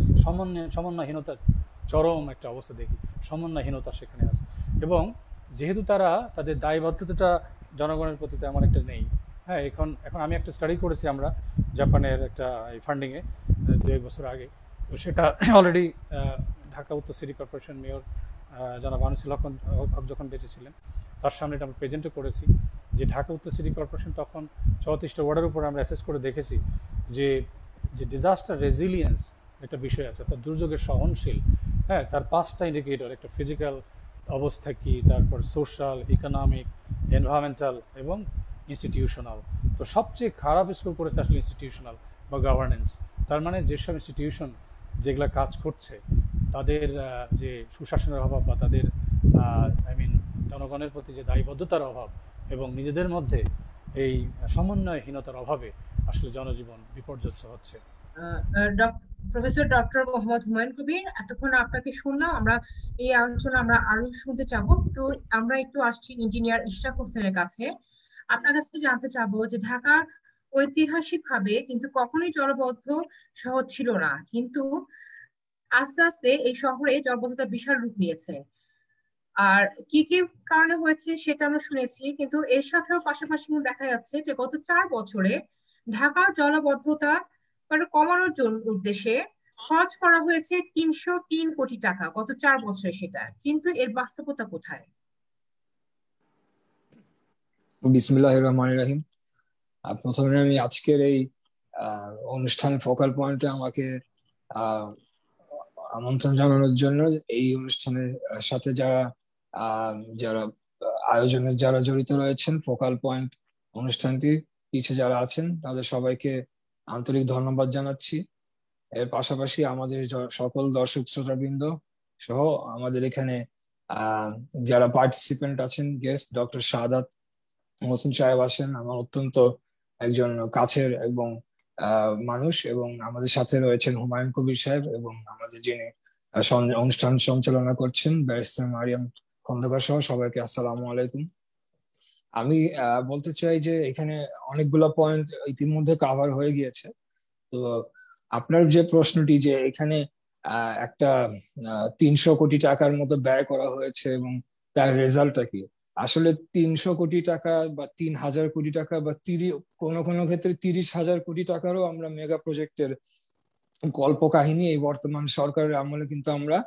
সমন্বয়হীনতা, চরম একটা অবস্থা দেখি, সমন্বয়হীনতা সেখানে আছে। এবং যেহেতু তারা তাদের দায়বদ্ধতাটা জনগণের প্রতি তেমন একটা নেই। এখন এখন আমি একটা স্টাডি করেছি আমরা জাপানের একটা ফান্ডিংয়ে 2-1 বছর আগে। তো সেটা অলরেডি ঢাকা উত্তর সিটি কর্পোরেশন মেয়র জনাব আনিসুল হক যখন বেঁচে ছিলেন, তার সামনে এটা আমরা প্রেজেন্টও করেছি, যে ঢাকা উত্তর সিটি কর্পোরেশন তখন 34টা ওয়ার্ডের উপর আমরা অ্যাসেস করে দেখেছি যে যে ডিজাস্টার রেজিলিয়েন্স একটা বিষয় আছে, তার দুর্যোগের সহনশীল, তার 5টা ইন্ডিকেটর, একটা ফিজিক্যাল অবস্থা কি, তারপর সোশ্যাল, ইকোনমিক, এনভায়রনমেন্টাল এবং ইনস্টিটিউশনাল। তো সবচেয়ে খারাপ স্কোর করেছে আসলে ইনস্টিটিউশনাল বা গভর্নেন্স। তার মানে যেসব ইনস্টিটিউশন যেগুলা কাজ করছে, তাদের যে সুশাসনের অভাব বা তাদের জনগণের প্রতি যে দায়বদ্ধতার অভাব এবং নিজেদের মধ্যে এই সমন্বয়হীনতার অভাবে আসলে জনজীবন বিপর্যস্ত হচ্ছে। প্রফেসর ডক্টর মোহাম্মদ হুমায়ুন কবির, এতক্ষণ আপনাকে শুনলাম, আমরা এই আলোচনা আমরা আরো শুনতে চাবো। তো আমরা একটু আসছি ইঞ্জিনিয়ার ইশরাক হোসেনের কাছে। আপনার কাছে জানতে চাবো যে ঢাকা ঐতিহাসিকভাবে কিন্তু কখনোই জলবদ্ধ শহর ছিল না, কিন্তু আস্তে আস্তে এই শহরে জলবদ্ধতা বিশাল রূপ নিয়েছে। আর কি কি কারণে হয়েছে সেটা আমরা শুনেছি, কিন্তু এর সাথেও পাশাপাশি দেখা যাচ্ছে যে গত 4 বছরে ঢাকা জলাবদ্ধতা কমানোর জন্য উদ্দেশ্যে খরচ করা হয়েছে 303 কোটি টাকা গত 4 বছরে। সেটা কিন্তু এর বাস্তবতা কোথায়? বিসমিল্লাহির রহমানির রহিম। প্রথমে আমি আজকের এই অনুষ্ঠান ফোকাল পয়েন্টে আমাকে আমন্ত্রণ জানানোর জন্য, এই অনুষ্ঠানের সাথে যারা যারা আয়োজনের যারা জড়িত রয়েছেন, ফোকাল পয়েন্ট অনুষ্ঠানটি পিছে যারা আছেন তাদের সবাইকে আন্তরিক ধন্যবাদ জানাচ্ছি। এর পাশাপাশি আমাদের সকল দর্শক শ্রোতাবৃন্দ সহ আমাদের এখানে যারা পার্টিসিপেন্ট আছেন, গেস্ট ডক্টর শাহাদাত হোসেন সাহেব আছেন, আমার অত্যন্ত একজন কাছের এবং মানুষ, এবং আমাদের সাথে রয়েছেন হুমায়ুন কবির সাহেব, এবং আমাদের যিনি অনুষ্ঠান সঞ্চালনা করছেন ব্যারিস্টার মারিয়াম খন্দকার সহ সবাইকে আসসালামু আলাইকুম। আমি বলতে চাই যে এখানে অনেকগুলো পয়েন্ট ইতিমধ্যে কাভার হয়ে গিয়েছে। তো আপনার যে প্রশ্নটি যে এখানে একটা 300 কোটি টাকার মতো ব্যয় করা হয়েছে এবং তার রেজাল্টটা কি, আসলে 300 কোটি টাকা বা 3000 কোটি টাকা বা কোনো কোনো ক্ষেত্রে 30,000 কোটি টাকারও আমরা মেগা প্রজেক্টের গল্প কাহিনী এই বর্তমান সরকারের আমলে কিন্তু আমরা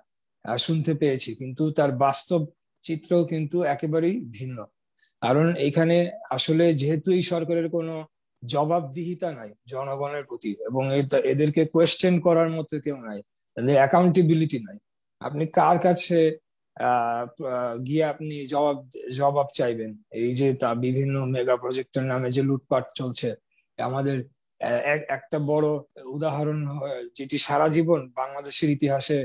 শুনতে পেয়েছি, কিন্তু তার বাস্তব চিত্রও কিন্তু একেবারেই ভিন্ন। কারণ এখানে আসলে যেহেতু এই সরকারের কোনো জবাবদিহিতা নাই জনগণের প্রতি, এবং এদেরকে কোয়েশ্চেন করার মতো কেউ নাই, এদের অ্যাকাউন্টেবিলিটি নাই। আপনি কার কাছে গিয়ে আপনি জবাব চাইবেন? এই যে তা বিভিন্ন মেগা প্রজেক্টের নামে যে লুটপাট চলছে, আমাদের একটা বড় উদাহরণ যেটি সারা জীবন বাংলাদেশের ইতিহাসে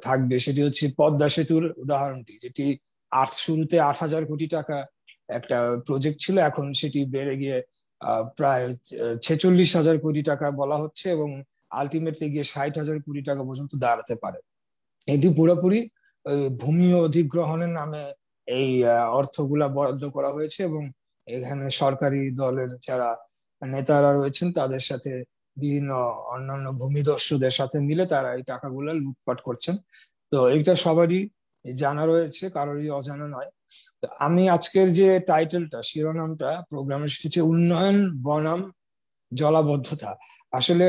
থাকবে, সেটি হচ্ছে পদ্মা সেতুর উদাহরণটি, যেটি শুরুতে 8,000 কোটি টাকা একটা প্রজেক্ট ছিল, এখন সেটি বেড়ে গিয়ে প্রায় 46,000 কোটি টাকা বলা হচ্ছে, এবং আলটিমেটলি গিয়ে 60,000 কোটি টাকা পর্যন্ত দাঁড়াতে পারে। এটি পুরোপুরি ভূমি অধিগ্রহণের নামে এই অর্থগুলা বরাদ্দ করা হয়েছে, এবং এখানে সরকারি দলের যারা নেতারা রয়েছেন তাদের সাথে বিভিন্ন অন্যান্য ভূমিদস্যুদের সাথে মিলে তারা এই টাকাগুলা লুটপাট করছেন। তো এইটা সবারই জানা রয়েছে, কারোরই অজানা নয়। তো আমি আজকের যে টাইটেলটা, শিরোনামটা প্রোগ্রামের হচ্ছে উন্নয়ন বনাম জলাবদ্ধতা। আসলে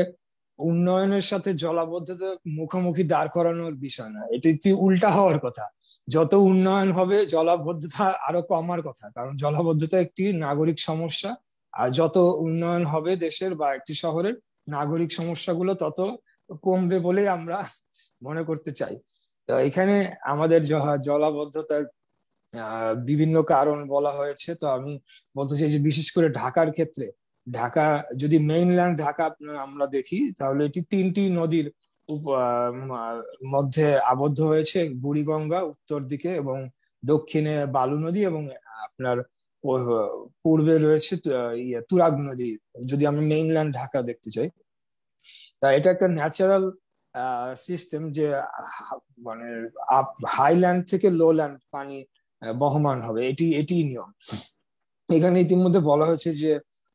উন্নয়নের সাথে জলাবদ্ধতা মুখোমুখি দাঁড় করানোর বিষয় না, এটি উল্টা হওয়ার কথা। যত উন্নয়ন হবে জলাবদ্ধতা আরো কমার কথা, কারণ জলাবদ্ধতা একটি নাগরিক সমস্যা, আর যত উন্নয়ন হবে দেশের বা একটি শহরের, নাগরিক সমস্যাগুলো তত কমবে বলেই আমরা মনে করতে চাই। তো এখানে আমাদের জলাবদ্ধতার বিভিন্ন কারণ বলা হয়েছে। তো আমি বলতে চাই যে বিশেষ করে ঢাকার ক্ষেত্রে, ঢাকা যদি মেইনল্যান্ড ঢাকা আমরা দেখি, তাহলে এটি 3টি নদীর মধ্যে আবদ্ধ হয়েছে। বুড়িগঙ্গা উত্তর দিকে, এবং দক্ষিণে বালু নদী, এবং আপনার পূর্বে রয়েছে তুরাগ নদী, যদি আমরা মেইনল্যান্ড ঢাকা দেখতে চাই। তা এটা একটা ন্যাচারাল সিস্টেম যে মানে হাইল্যান্ড থেকে লোল্যান্ড পানি বহমান হবে, এটি নিয়ম। এখানে ইতিমধ্যে বলা হয়েছে যে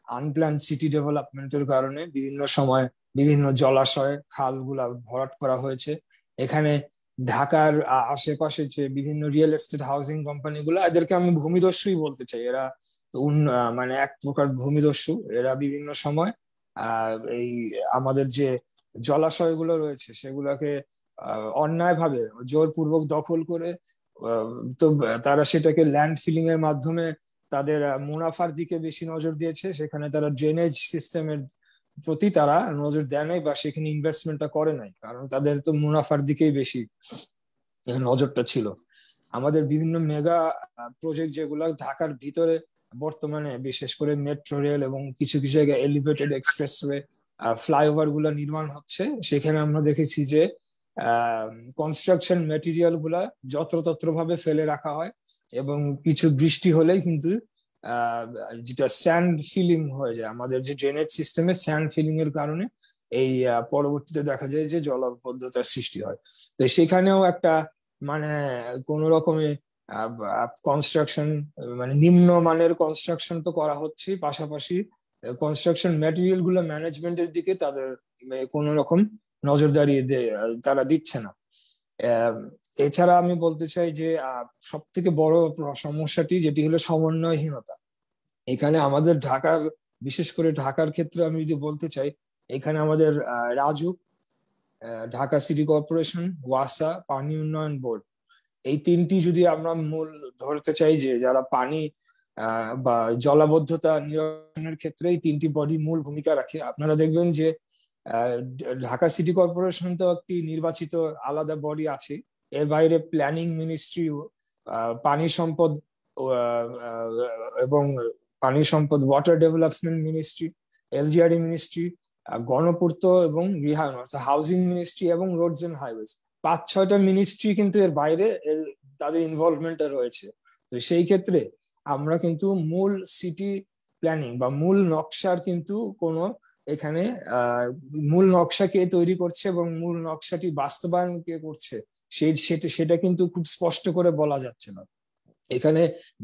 আনপ্ল্যান সিটি ডেভেলপমেন্টের কারণে বিভিন্ন সময় বিভিন্ন জলাশয় খালগুলা ভরাট করা হয়েছে। এখানে ঢাকার আশেপাশে যে বিভিন্ন রিয়েল এস্টেট হাউজিং কোম্পানিগুলো, এদেরকে আমি ভূমিদস্যুই বলতে চাই। এরা তো মানে এক প্রকার ভূমিদস্যু। এরা বিভিন্ন সময় এই আমাদের যে জলাশয়গুলো রয়েছে সেগুলোকে অন্যায়ভাবে জোরপূর্বক দখল করে, তো তারা সেটাকে ল্যান্ড ফিলিং এর মাধ্যমে তাদের মুনাফার দিকে বেশি নজর দিয়েছে। সেখানে তারা ড্রেনেজ সিস্টেমের প্রতি তারা নজর দেয় নাই, বা সেখানে ইনভেস্টমেন্টটা করে নাই, কারণ তাদের তো মুনাফার দিকেই বেশি নজরটা ছিল। আমাদের বিভিন্ন মেগা প্রজেক্ট যেগুলো ঢাকার ভিতরে বর্তমানে, বিশেষ করে মেট্রো রেল এবং কিছু কিছু জায়গায় এলিভেটেড এক্সপ্রেসওয়ে, ফ্লাইওভার গুলা নির্মাণ হচ্ছে, সেখানে আমরা দেখেছি যে কনস্ট্রাকশন ম্যাটেরিয়াল গুলা যত্রতত্র ভাবে ফেলে রাখা হয়, এবং কিছু বৃষ্টি হলেই কিন্তু যেটা স্যান্ড ফিলিং হয়ে যায়, আমাদের যে ড্রেনেজ সিস্টেমে স্যান্ড ফিলিং এর কারণে এই পরবর্তীতে দেখা যায় যে জলাবদ্ধতার সৃষ্টি হয়। তো সেখানেও একটা মানে কোন রকমে কনস্ট্রাকশন, মানে নিম্নমানের কনস্ট্রাকশন তো করা হচ্ছে, পাশাপাশি কনস্ট্রাকশন ম্যাটেরিয়াল গুলো ম্যানেজমেন্টের দিকে তাদের কোন রকম নজরদারি তারা দিচ্ছে না। এছাড়া আমি বলতে চাই যে সব থেকে বড় সমস্যাটি যেটি হলো সমন্বয়হীনতা। এখানে আমাদের ঢাকার, বিশেষ করে ঢাকার ক্ষেত্রে আমি যদি বলতে চাই, এখানে আমাদের রাজুক, ঢাকা সিটি কর্পোরেশন, ওয়াসা, পানি উন্নয়ন বোর্ড, এই তিনটি যদি আমরা মূল ধরতে চাই যে যারা পানি বা জলাবদ্ধতা নিরসনের ক্ষেত্রে এই তিনটি বডি মূল ভূমিকা রাখে। আপনারা দেখবেন যে ঢাকা সিটি কর্পোরেশন তো একটি নির্বাচিত আলাদা বডি আছে, এর বাইরে প্ল্যানিং মিনিস্ট্রি, পানি সম্পদ এবং পানি সম্পদ water development ministry, LGRD ministry, গণপূর্ত এবং গৃহায়ন অর্থাৎ হাউজিং মিনিস্ট্রি এবং রোডস এন্ড হাইওয়েজ, 5-6টা মিনিস্ট্রি কিন্তু এর বাইরে তাদের ইনভলভমেন্ট রয়েছে। তো সেই ক্ষেত্রে আমরা কিন্তু মূল সিটি প্ল্যানিং বা মূল নকশার কিন্তু কোনো এখানে মূল নকশা কে তৈরি করছে এবং মূল নকশাটি বাস্তবায়ন কে করছে সেটা কিন্তু খুব স্পষ্ট করে বলা যাচ্ছে না। এখানে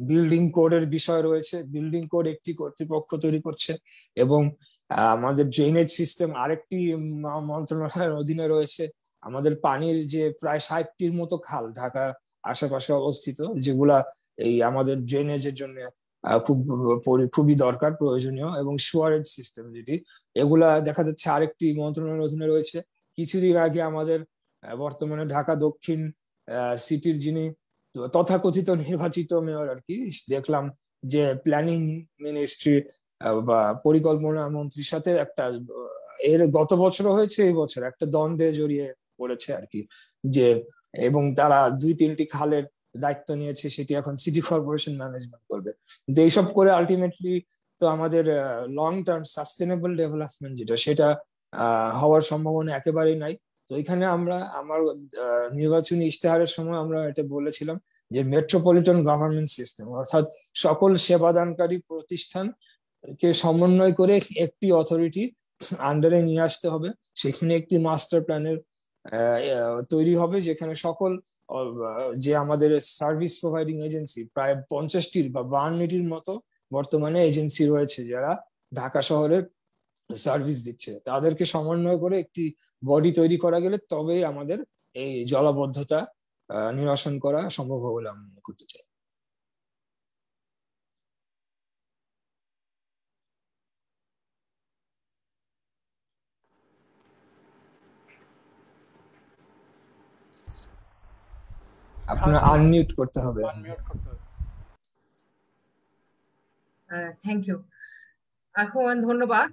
বিল্ডিং কোডের বিষয় রয়েছে, বিল্ডিং কোড একটি কর্তৃপক্ষ তৈরি করছে এবং আমাদের ড্রেনেজ সিস্টেম আরেকটি মন্ত্রণালয়ের অধীনে রয়েছে। আমাদের পানির যে প্রায় 60টির মতো খাল ঢাকা আশেপাশে অবস্থিত, যেগুলা এই আমাদের ড্রেনেজের জন্য খুবই দরকার, প্রয়োজনীয়, এবং সুয়ারেজ সিস্টেম যেটি, এগুলা দেখা যাচ্ছে আরেকটি মন্ত্রণালয়ের অধীনে রয়েছে। কিছুদিন আগে আমাদের বর্তমানে ঢাকা দক্ষিণ সিটির যিনি তথাকথিত নির্বাচিত মেয়র আর কি, দেখলাম যে প্ল্যানিং মিনিস্ট্রি বা পরিকল্পনা মন্ত্রীর সাথে একটা এর গত বছরও হয়েছে, এই বছর একটা দ্বন্দ্বে জড়িয়ে পড়েছে আর কি, যে এবং তারা 2-3টি খালের দায়িত্ব নিয়েছে, সেটি এখন সিটি কর্পোরেশন ম্যানেজমেন্ট করবে। কিন্তু এইসব করে আলটিমেটলি তো আমাদের লং টার্ম সাস্টেনেবল ডেভেলপমেন্ট যেটা, সেটা হওয়ার সম্ভাবনা একেবারেই নাই। তো এখানে আমার নির্বাচনী ইশতেহারের সময় আমরা এটা বলেছিলাম যে মেট্রোপলিটন গভর্নমেন্ট সিস্টেম, অর্থাৎ সকল সেবাদানকারী প্রতিষ্ঠানকে সমন্বয় করে একটি অথরিটি আন্ডারে নিয়ে আসতে হবে। সেখানে একটি মাস্টার প্ল্যানের তৈরি হবে, যেখানে সকল যে আমাদের সার্ভিস প্রোভাইডিং এজেন্সি প্রায় 50টির বা 52টির মতো বর্তমানে এজেন্সি রয়েছে যারা ঢাকা শহরে সার্ভিস দিচ্ছে, তাদেরকে সমন্বয় করে একটি বডি তৈরি করা গেলে তবেই আমাদের এই জলাবদ্ধতা নিরসন করা সম্ভব হবে বলে আমি মনে করতে চাই। আপনার আনমিউট করতে হবে। Thank you. এখন ধন্যবাদ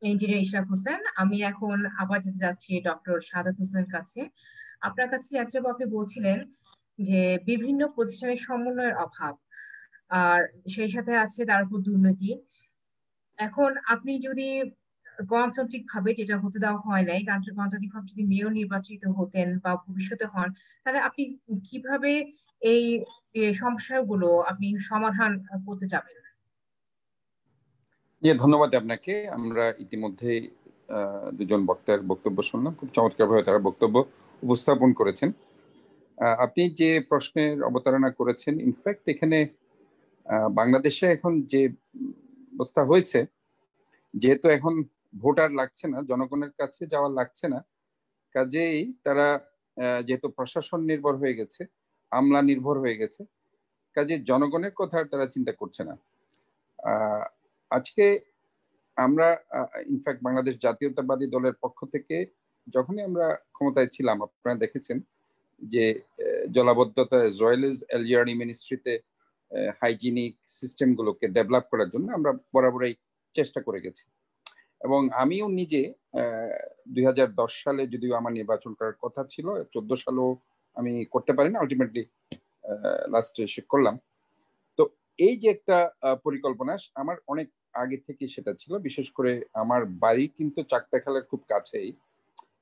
ইঞ্জিনিয়ার ইশরাক হোসেন। আমি এখন আবার যেতে যাচ্ছি ডক্টর সাদাত হোসেন কাছে। আপনার কাছে যাত্রা আপনি বলছিলেন যে বিভিন্ন প্রতিষ্ঠানের সমন্বয়ের অভাব, আর সেই সাথে আছে তার উপর দুর্নীতি। এখন আপনি যদি গণতান্ত্রিক ভাবে, যেটা হতে দেওয়া হয় নাই, গণতান্ত্রিক ভাবে যদি মেয়র নির্বাচিত হতেন বা ভবিষ্যতে হন, তাহলে আপনি কিভাবে এই সমস্যাগুলো আপনি সমাধান করতে যাবেন? ধন্যবাদ আপনাকে। আমরা ইতিমধ্যে দুজন বক্তার বক্তব্য শুনলাম, খুব চমৎকারভাবে তারা বক্তব্য উপস্থাপন করেছেন। আপনি যে প্রশ্নের অবতারণা করেছেন, ইনফ্যাক্ট এখানে বাংলাদেশে এখন যে অবস্থা হয়েছে, যেহেতু এখন ভোটার লাগছে না, জনগণের কাছে যাওয়া লাগছে না, কাজেই তারা যেহেতু প্রশাসন নির্ভর হয়ে গেছে, আমলা নির্ভর হয়ে গেছে, কাজে জনগণের কথা তারা চিন্তা করছে না। আজকে আমরা ইনফ্যাক্ট বাংলাদেশ জাতীয়তাবাদী দলের পক্ষ থেকে যখনই আমরা ক্ষমতায় ছিলাম, আপনারা দেখেছেন যে জলাবদ্ধতা জয়েলেজ এলজিআরডি মিনিস্ট্রিতে হাইজিনিক সিস্টেমগুলোকে ডেভেলপ করার জন্য আমরা বরাবরই চেষ্টা করে গেছি। এবং আমিও নিজে 2010 সালে যদিও আমার নির্বাচন করার কথা ছিল, 14 সালেও আমি করতে পারিনি, আলটিমেটলি লাস্টে এসে করলাম। তো এই যে একটা পরিকল্পনা আমার অনেক আগে থেকে সেটা ছিল, বিশেষ করে আমার বাড়ি কিন্তু চাকদাখালের খুব কাছেই,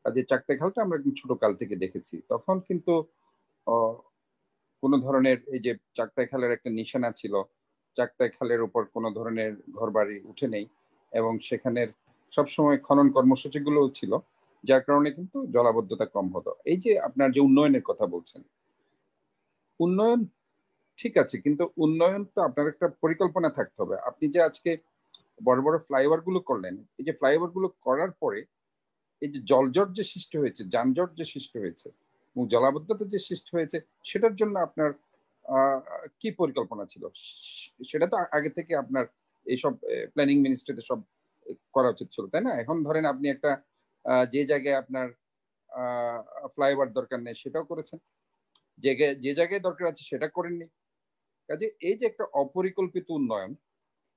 কাজে চাকদাখালটা আমরা ছোট কাল থেকে দেখেছি। তখন কিন্তু কোনো ধরনের এই যে চাকদাখালের একটা নিশানা ছিল, চাকদাখালের উপর কোনো ধরনের ঘরবাড়ি উঠে নেই, এবং সেখানের সবসময় খনন কর্মসূচিগুলোও ছিল, যার কারণে কিন্তু জলাবদ্ধতা কম হতো। এই যে আপনার যে উন্নয়নের কথা বলছেন, উন্নয়ন ঠিক আছে, কিন্তু উন্নয়ন তো আপনার একটা পরিকল্পনা থাকতে হবে। আপনি যে আজকে বড় বড় ফ্লাইওভার গুলো করলেন, এই যে ফ্লাইওভার গুলো করার পরে এই যে জলজট যে সৃষ্টি হয়েছে, যানজট যে সৃষ্টি হয়েছে এবং জলাবদ্ধতা যে সৃষ্টি হয়েছে, সেটার জন্য আপনার কি পরিকল্পনা ছিল? সেটা তো আগে থেকে আপনার এইসব প্ল্যানিং মিনিস্ট্রিতে সব করা উচিত ছিল, তাই না? এখন ধরেন আপনি একটা যে জায়গায় আপনার ফ্লাইওভার দরকার নেই সেটাও করেছেন, যে জায়গায় দরকার আছে সেটা করেননি। কাজে এই যে একটা অপরিকল্পিত উন্নয়ন,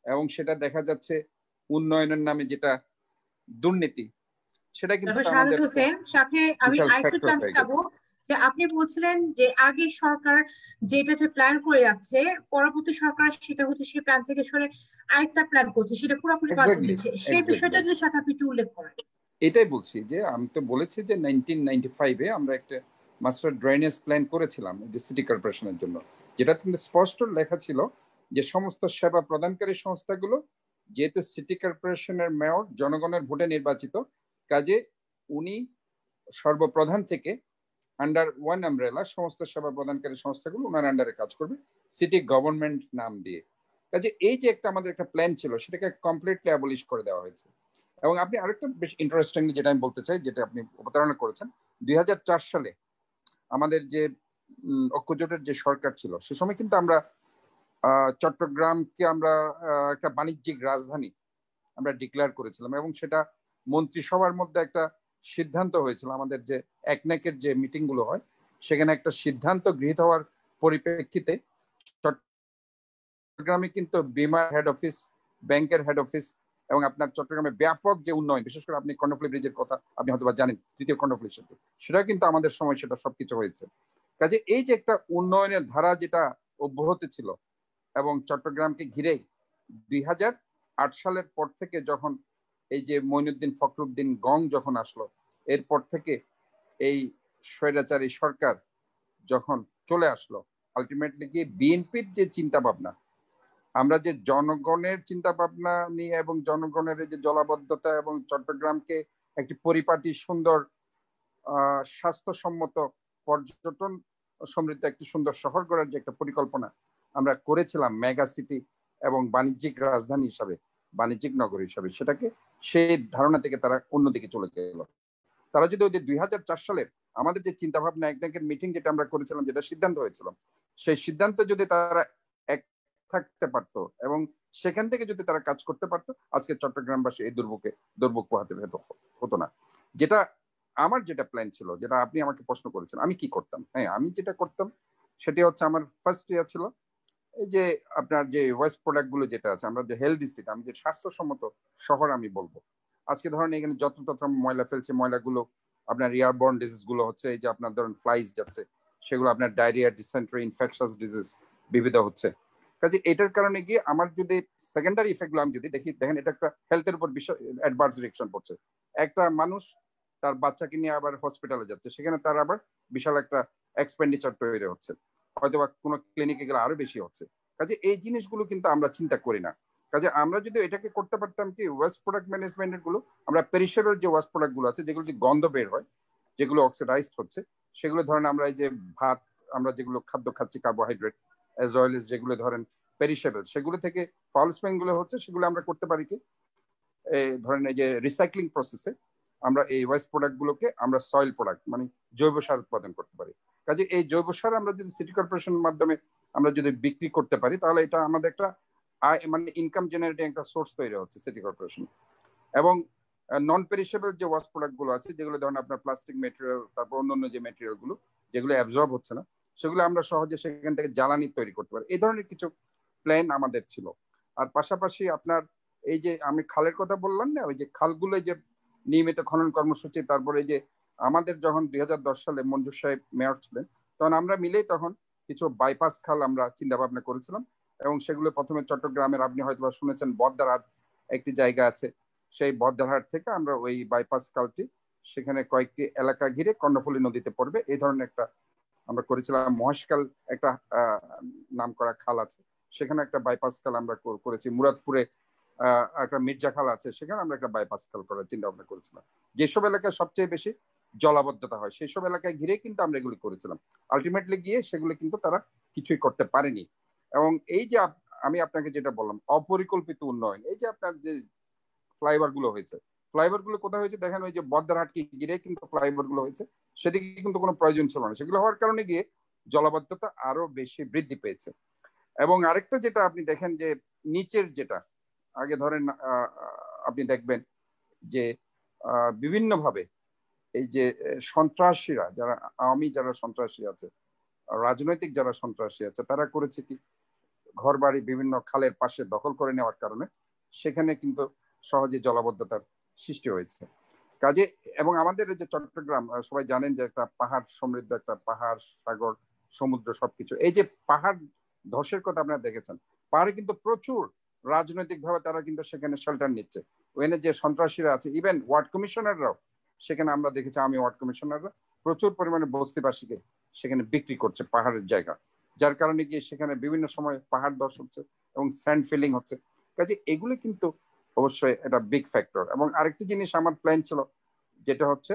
এবং সেটা দেখা যাচ্ছে উন্নয়নের নামে যেটা দুর্নীতি, সেটা কিন্তু সাথে আমি আরেকটু জানতে চাবো যে আপনি বলছিলেন যে আগে সরকার যেটা যে প্ল্যান করে যাচ্ছে, পরবর্তী সরকার সেটা হচ্ছে সেই প্ল্যান থেকে সরে আরেকটা প্ল্যান করছে, সেটা পুরোপুরি বাতিল এক্স্যাক্টলি, দিচ্ছে, সেই বিষয়টা এক্স্যাক্টলি, যদি সাথে আপনি একটু উল্লেখ করেন। এটাই বলছি যে আমি তো বলেছি যে 1995-এ আমরা একটা মাস্টার ড্রেনেজ প্ল্যান করেছিলাম যে সিটি কর্পোরেশনের জন্য, যেটা কিন্তু স্পষ্ট লেখা ছিল যে সমস্ত সেবা প্রদানকারী সংস্থাগুলো, যেহেতু সিটি কর্পোরেশনের মেয়র জনগণের ভোটে নির্বাচিত, কাজে উনি সর্বপ্রধান থেকে আন্ডার ওয়ান আমব্রেলা সমস্ত সেবা প্রদানকারী সংস্থাগুলো ওনার আন্ডারে কাজ করবে সিটি গভর্নমেন্ট নাম দিয়ে। কাজে এই যে একটা আমাদের একটা প্ল্যান ছিল সেটাকে কমপ্লিটলি অ্যাবলিশ করে দেওয়া হয়েছে। এবং আপনি আরেকটা বেশ ইন্টারেস্টিং যেটা আমি বলতে চাই, যেটা আপনি অবতারণা করেছেন, 2004 সালে আমাদের যে ঐক্যজোটের যে সরকার ছিল সে সময় কিন্তু আমরা চট্টগ্রামকে আমরা একটা বাণিজ্যিক রাজধানী আমরা ডিক্লেয়ার করেছিলাম, এবং সেটা মন্ত্রিসভার মধ্যে একটা সিদ্ধান্ত হয়েছিল। আমাদের যে একনেকের যে মিটিং গুলো হয় সেখানে একটা সিদ্ধান্ত গৃহীত হওয়ার পরিপ্রেক্ষিতে চট্টগ্রামে কিন্তু বিমার হেড অফিস, ব্যাংকের হেড অফিস, এবং আপনার চট্টগ্রামে ব্যাপক যে উন্নয়ন, বিশেষ করে আপনি কর্ণফুলী ব্রিজের কথা আপনি হয়তো জানেন, তৃতীয় কর্ণফুলী সেতু, সেটা কিন্তু আমাদের সময় সেটা সবকিছু হয়েছে। কাজে এই যে একটা উন্নয়নের ধারা যেটা অব্যাহত ছিল, এবং চট্টগ্রামকে ঘিরেই 2008 সালের পর থেকে যখন এই যে মঈনুদ্দিন ফখরুদ্দিন গং যখন আসলো, এরপর থেকে এই স্বৈরাচারী সরকার যখন চলে আসলো, আলটিমেটলি গিয়ে বিএনপির যে চিন্তা ভাবনা, আমরা যে জনগণের চিন্তা ভাবনা নিয়ে এবং জনগণের যে জলাবদ্ধতা এবং চট্টগ্রামকে একটি পরিপাটি সুন্দর স্বাস্থ্যসম্মত পর্যটন সমৃদ্ধ একটি সুন্দর শহর গড়ার যে একটা পরিকল্পনা আমরা করেছিলাম মেগা সিটি এবং বাণিজ্যিক রাজধানী হিসাবে, বাণিজ্যিক নগর হিসাবে, সেটাকে সেই ধারণা থেকে তারা অন্যদিকে চলে গেল। তারা যদি ওই যে 2004 সালের আমাদের যে চিন্তা ভাবনা একদিনের মিটিং যেটা আমরা করেছিলাম, যেটা সিদ্ধান্ত হয়েছিল, সেই সিদ্ধান্ত যদি তারা এক থাকতে পারতো এবং সেখান থেকে যদি তারা কাজ করতে পারতো, আজকে চট্টগ্রামবাসী এই দুর্ভোগ পোহাতে হতো না। যেটা আমার যেটা প্ল্যান ছিল, যেটা আপনি আমাকে প্রশ্ন করেছেন আমি কি করতাম, হ্যাঁ আমি যেটা করতাম সেটি হচ্ছে আমার ফার্স্ট ইয়ার ছিল এই যে আপনার যে ওয়েস্ট প্রোডাক্ট গুলো যেটা আছে, আমরা যে হেলদি সিটি, আমি যে স্বাস্থ্যসম্মত শহর আমি বলবো। আজকে ধরেন এখানে যত ময়লা ফেলছে, ময়লাগুলো আপনার এয়ারবর্ন ডিজিজ গুলো হচ্ছে, এই যে আপনার ধরেন ফ্লাইজ যাচ্ছে, সেগুলো আপনার ডায়রিয়া, ডিসেন্ট্রি, ইনফেকশাস ডিজিজ বিবিধ হচ্ছে। কাজে এটার কারণে গিয়ে আমার যদি সেকেন্ডারি ইফেক্ট গুলো আমি যদি দেখেন এটা একটা হেলথের উপর বিশাল অ্যাডভার্স রিঅ্যাকশন পড়ছে। একটা মানুষ তার বাচ্চাকে নিয়ে আবার হসপিটালে যাচ্ছে, সেখানে তার আবার বিশাল একটা এক্সপেন্ডিচার তৈরি হচ্ছে, হয়তো বা কোনো ক্লিনিকে গেলে আরো বেশি হচ্ছে। কাজে এই জিনিসগুলো কিন্তু আমরা চিন্তা করি না। কাজে আমরা যদি এটাকে করতে পারতাম কি, ওয়েস্ট প্রোডাক্ট ম্যানেজমেন্টের গুলো আমরা পেরিশেবল যে ওয়েস্ট প্রোডাক্ট গুলো আছে, যেগুলো যে গন্ধ বের হয়, যেগুলো অক্সিডাইজড হচ্ছে, সেগুলো ধরেন আমরা এই যে ভাত, আমরা যেগুলো খাদ্য খাচ্ছি কার্বোহাইড্রেট এজ ওয়েল এজ যেগুলো ধরেন পেরিশেবল, সেগুলো থেকে ফল স্পেন গুলো হচ্ছে, সেগুলো আমরা করতে পারি কি ধরেন এই যে রিসাইক্লিং প্রসেসে আমরা এই ওয়েস্ট প্রোডাক্ট গুলোকে আমরা সয়েল প্রোডাক্ট মানে জৈব সার উৎপাদন করতে পারি। কাজে এই জৈব সার আমরা যদি সিটি কর্পোরেশনের মাধ্যমে আমরা যদি বিক্রি করতে পারি, তাহলে এটা আমাদের একটা মানে ইনকাম জেনারেটিং একটা সোর্স তৈরি হচ্ছে সিটি কর্পোরেশন। এবং নন পেরিশেবল যে ওয়েস্ট প্রোডাক্ট গুলো আছে, যেগুলো ধরেন আপনার প্লাস্টিক মেটেরিয়াল, তারপর অন্যান্য যে মেটেরিয়াল গুলো যেগুলো অ্যাবজর্ব হচ্ছে না, সেগুলো আমরা সহজে সেখান থেকে জ্বালানি তৈরি করতে পারি। এই ধরনের কিছু প্ল্যান আমাদের ছিল। আর পাশাপাশি আপনার এই যে আমি খালের কথা বললাম না, ওই যে খালগুলো যে নিয়মিত খনন কর্মসূচি, তারপরে যে আমাদের যখন 2010 সালে মঞ্জুর সাহেব মেয়র ছিলেন, তখন আমরা মিলেই তখন কিছু বাইপাস খাল আমরা চিন্তা ভাবনা করেছিলাম, এবং সেগুলো প্রথমে চট্টগ্রামের, আপনি হয়তো শুনেছেন বদ্দারহাট একটি জায়গা আছে, সেই বদ্দারহাট থেকে আমরা ওই বাইপাস খালটি সেখানে কয়েকটি এলাকা ঘিরে কর্ণফুলী নদীতে পড়বে এই ধরনের একটা আমরা করেছিলাম। মহেশখাল একটা নাম করা খাল আছে, সেখানে একটা বাইপাস খাল আমরা করেছি। মুরাদপুরে একটা মির্জা খাল আছে, সেখানে আমরা একটা বাইপাস খাল করার চিন্তা ভাবনা করেছিলাম। যেসব এলাকায় সবচেয়ে বেশি জলাবদ্ধতা হয় সেই সব এলাকায় ঘিরে কিন্তু আমরা এগুলি করেছিলাম। আলটিমেটলি গিয়ে সেগুলো কিন্তু তারা কিছুই করতে পারেনি। এবং এই যে আমি আপনাকে যেটা বললাম অপরিকল্পিত উন্নয়ন, এই যে আপনার যে ফ্লাইওভার গুলো হয়েছে, ফ্লাইওভার গুলো কোথায় হয়েছে দেখেন, ওই যে বদ্দারহাটকে ঘিরে কিন্তু ফ্লাইওভার গুলো হয়েছে, সেদিকে কিন্তু কোনো প্রয়োজন ছিল না। সেগুলো হওয়ার কারণে গিয়ে জলাবদ্ধতা আরো বেশি বৃদ্ধি পেয়েছে। এবং আরেকটা যেটা আপনি দেখেন যে নিচের যেটা আগে ধরেন আপনি দেখবেন যে বিভিন্নভাবে এই যে সন্ত্রাসীরা, যারা আওয়ামী যারা সন্ত্রাসী আছে, রাজনৈতিক যারা সন্ত্রাসী আছে, তারা করেছে কি ঘর বাড়ি বিভিন্ন খালের পাশে দখল করে নেওয়ার কারণে সেখানে কিন্তু সহজে জলাবদ্ধতার সৃষ্টি হয়েছে। কাজে এবং আমাদের এই যে চট্টগ্রাম সবাই জানেন যে একটা পাহাড় সমৃদ্ধ, একটা পাহাড়, সাগর, সমুদ্র সবকিছু। এই যে পাহাড় ধসের কথা আপনারা দেখেছেন, পাহাড়ে কিন্তু প্রচুর রাজনৈতিক ভাবে তারা কিন্তু সেখানে শেল্টার নিচ্ছে। ওখানে যে সন্ত্রাসীরা আছে, ইভেন ওয়ার্ড কমিশনাররাও সেখানে, আমরা দেখেছি আমি ওয়ার্ড কমিশনাররা প্রচুর পরিমাণে বস্তিবাসীকে সেখানে বিক্রি করছে পাহাড়ের জায়গা, যার কারণে গিয়ে সেখানে বিভিন্ন সময় পাহাড় ধস হচ্ছে এবং স্যান্ড ফিলিং হচ্ছে। কাজে এগুলো কিন্তু অবশ্যই এটা বিগ ফ্যাক্টর। এবং আরেকটি জিনিস আমার প্ল্যান ছিল, যেটা হচ্ছে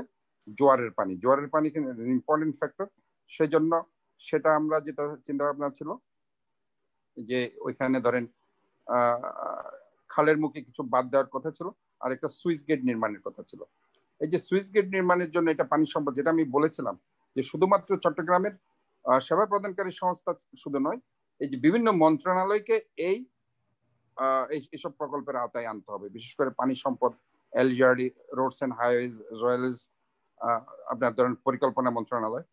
জোয়ারের পানি। জোয়ারের পানি কিন্তু ইম্পর্টেন্ট ফ্যাক্টর, সেই জন্য সেটা আমরা যেটা চিন্তা ভাবনা ছিল যে ওইখানে ধরেন খালের মুখে কিছু বাদ দেওয়ার কথা ছিল, আর একটা সুইচ গেট নির্মাণের কথা ছিল। এই যে সুইচ গেট নির্মাণের জন্য এটা পানি সম্পদ, যেটা আমি বলেছিলাম যে শুধুমাত্র চট্টগ্রামের সেবা প্রদানকারী সংস্থা শুধু নয়, এই যে বিভিন্ন মন্ত্রণালয়কে এইসব প্রকল্পের আওতায় আনতে হবে। বিশেষ করে পানি সম্পদ, LGRD, roads and highways, railways, আপনার ধরেন পরিকল্পনা মন্ত্রণালয়,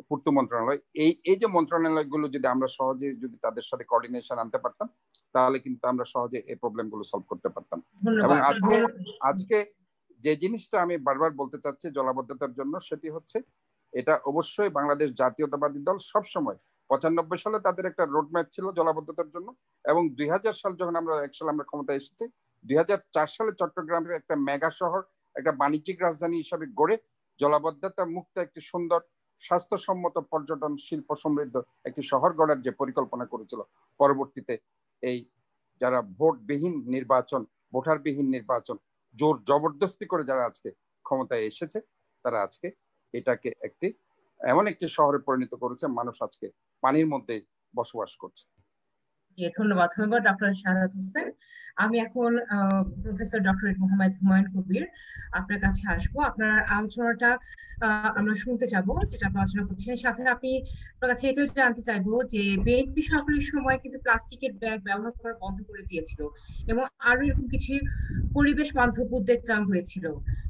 পূর্ত মন্ত্রণালয়, এই যে মন্ত্রণালয়গুলো যদি আমরা সহজে যদি তাদের সাথে কোঅর্ডিনেশন আনতে পারতাম, তাহলে কিন্তু আমরা সহজে এই প্রবলেমগুলো সলভ করতে পারতাম। এবং আজকে যে জিনিসটা আমি বারবার বলতে চাচ্ছি জলাবদ্ধতার জন্য, সেটি হচ্ছে এটা অবশ্যই বাংলাদেশ জাতীয়তাবাদী দল সবসময় 95 সালে তাদের একটা রোডম্যাপ ছিল জলাবদ্ধতার জন্য, এবং 2000 সাল যখন আমরা ক্ষমতায় এসেছি, 2004 সালে চট্টগ্রামের একটা মেগা শহর, একটা বাণিজ্যিক রাজধানী হিসাবে গড়ে জলাবদ্ধতা মুক্ত একটি সুন্দর স্বাস্থ্যসম্মত পর্যটন শিল্প সমৃদ্ধ একটি শহর গড়ার যে পরিকল্পনা করেছিল, পরবর্তীতে এই যারা ভোটারবিহীন নির্বাচন জোর জবরদস্তি করে যারা আজকে ক্ষমতায় এসেছে, তারা আজকে এটাকে এমন একটি শহরে পরিণত করেছে, মানুষ আজকে পানির মধ্যে বসবাস করছে। ধন্যবাদ ডক্টর শাহাদাত হোসেন। আমি এখন প্রফেসর ডক্টরেট মোহাম্মদ হুমায়ুন কবির আপনার কাছে আসবো। আপনার আলোচনাটা আমরা শুনতে চাবো, যেটা আপনি আলোচনা করছেন। সাথে আপনার কাছে এটাও জানতে চাইবো যে বিএনপি সরকারের সময় কিন্তু প্লাস্টিকের ব্যাগ ব্যবহার করা বন্ধ করে দিয়েছিল এবং আরো এরকম কিছু পরিবেশ বান্ধব উদ্যোগ নেওয়া হয়েছিল,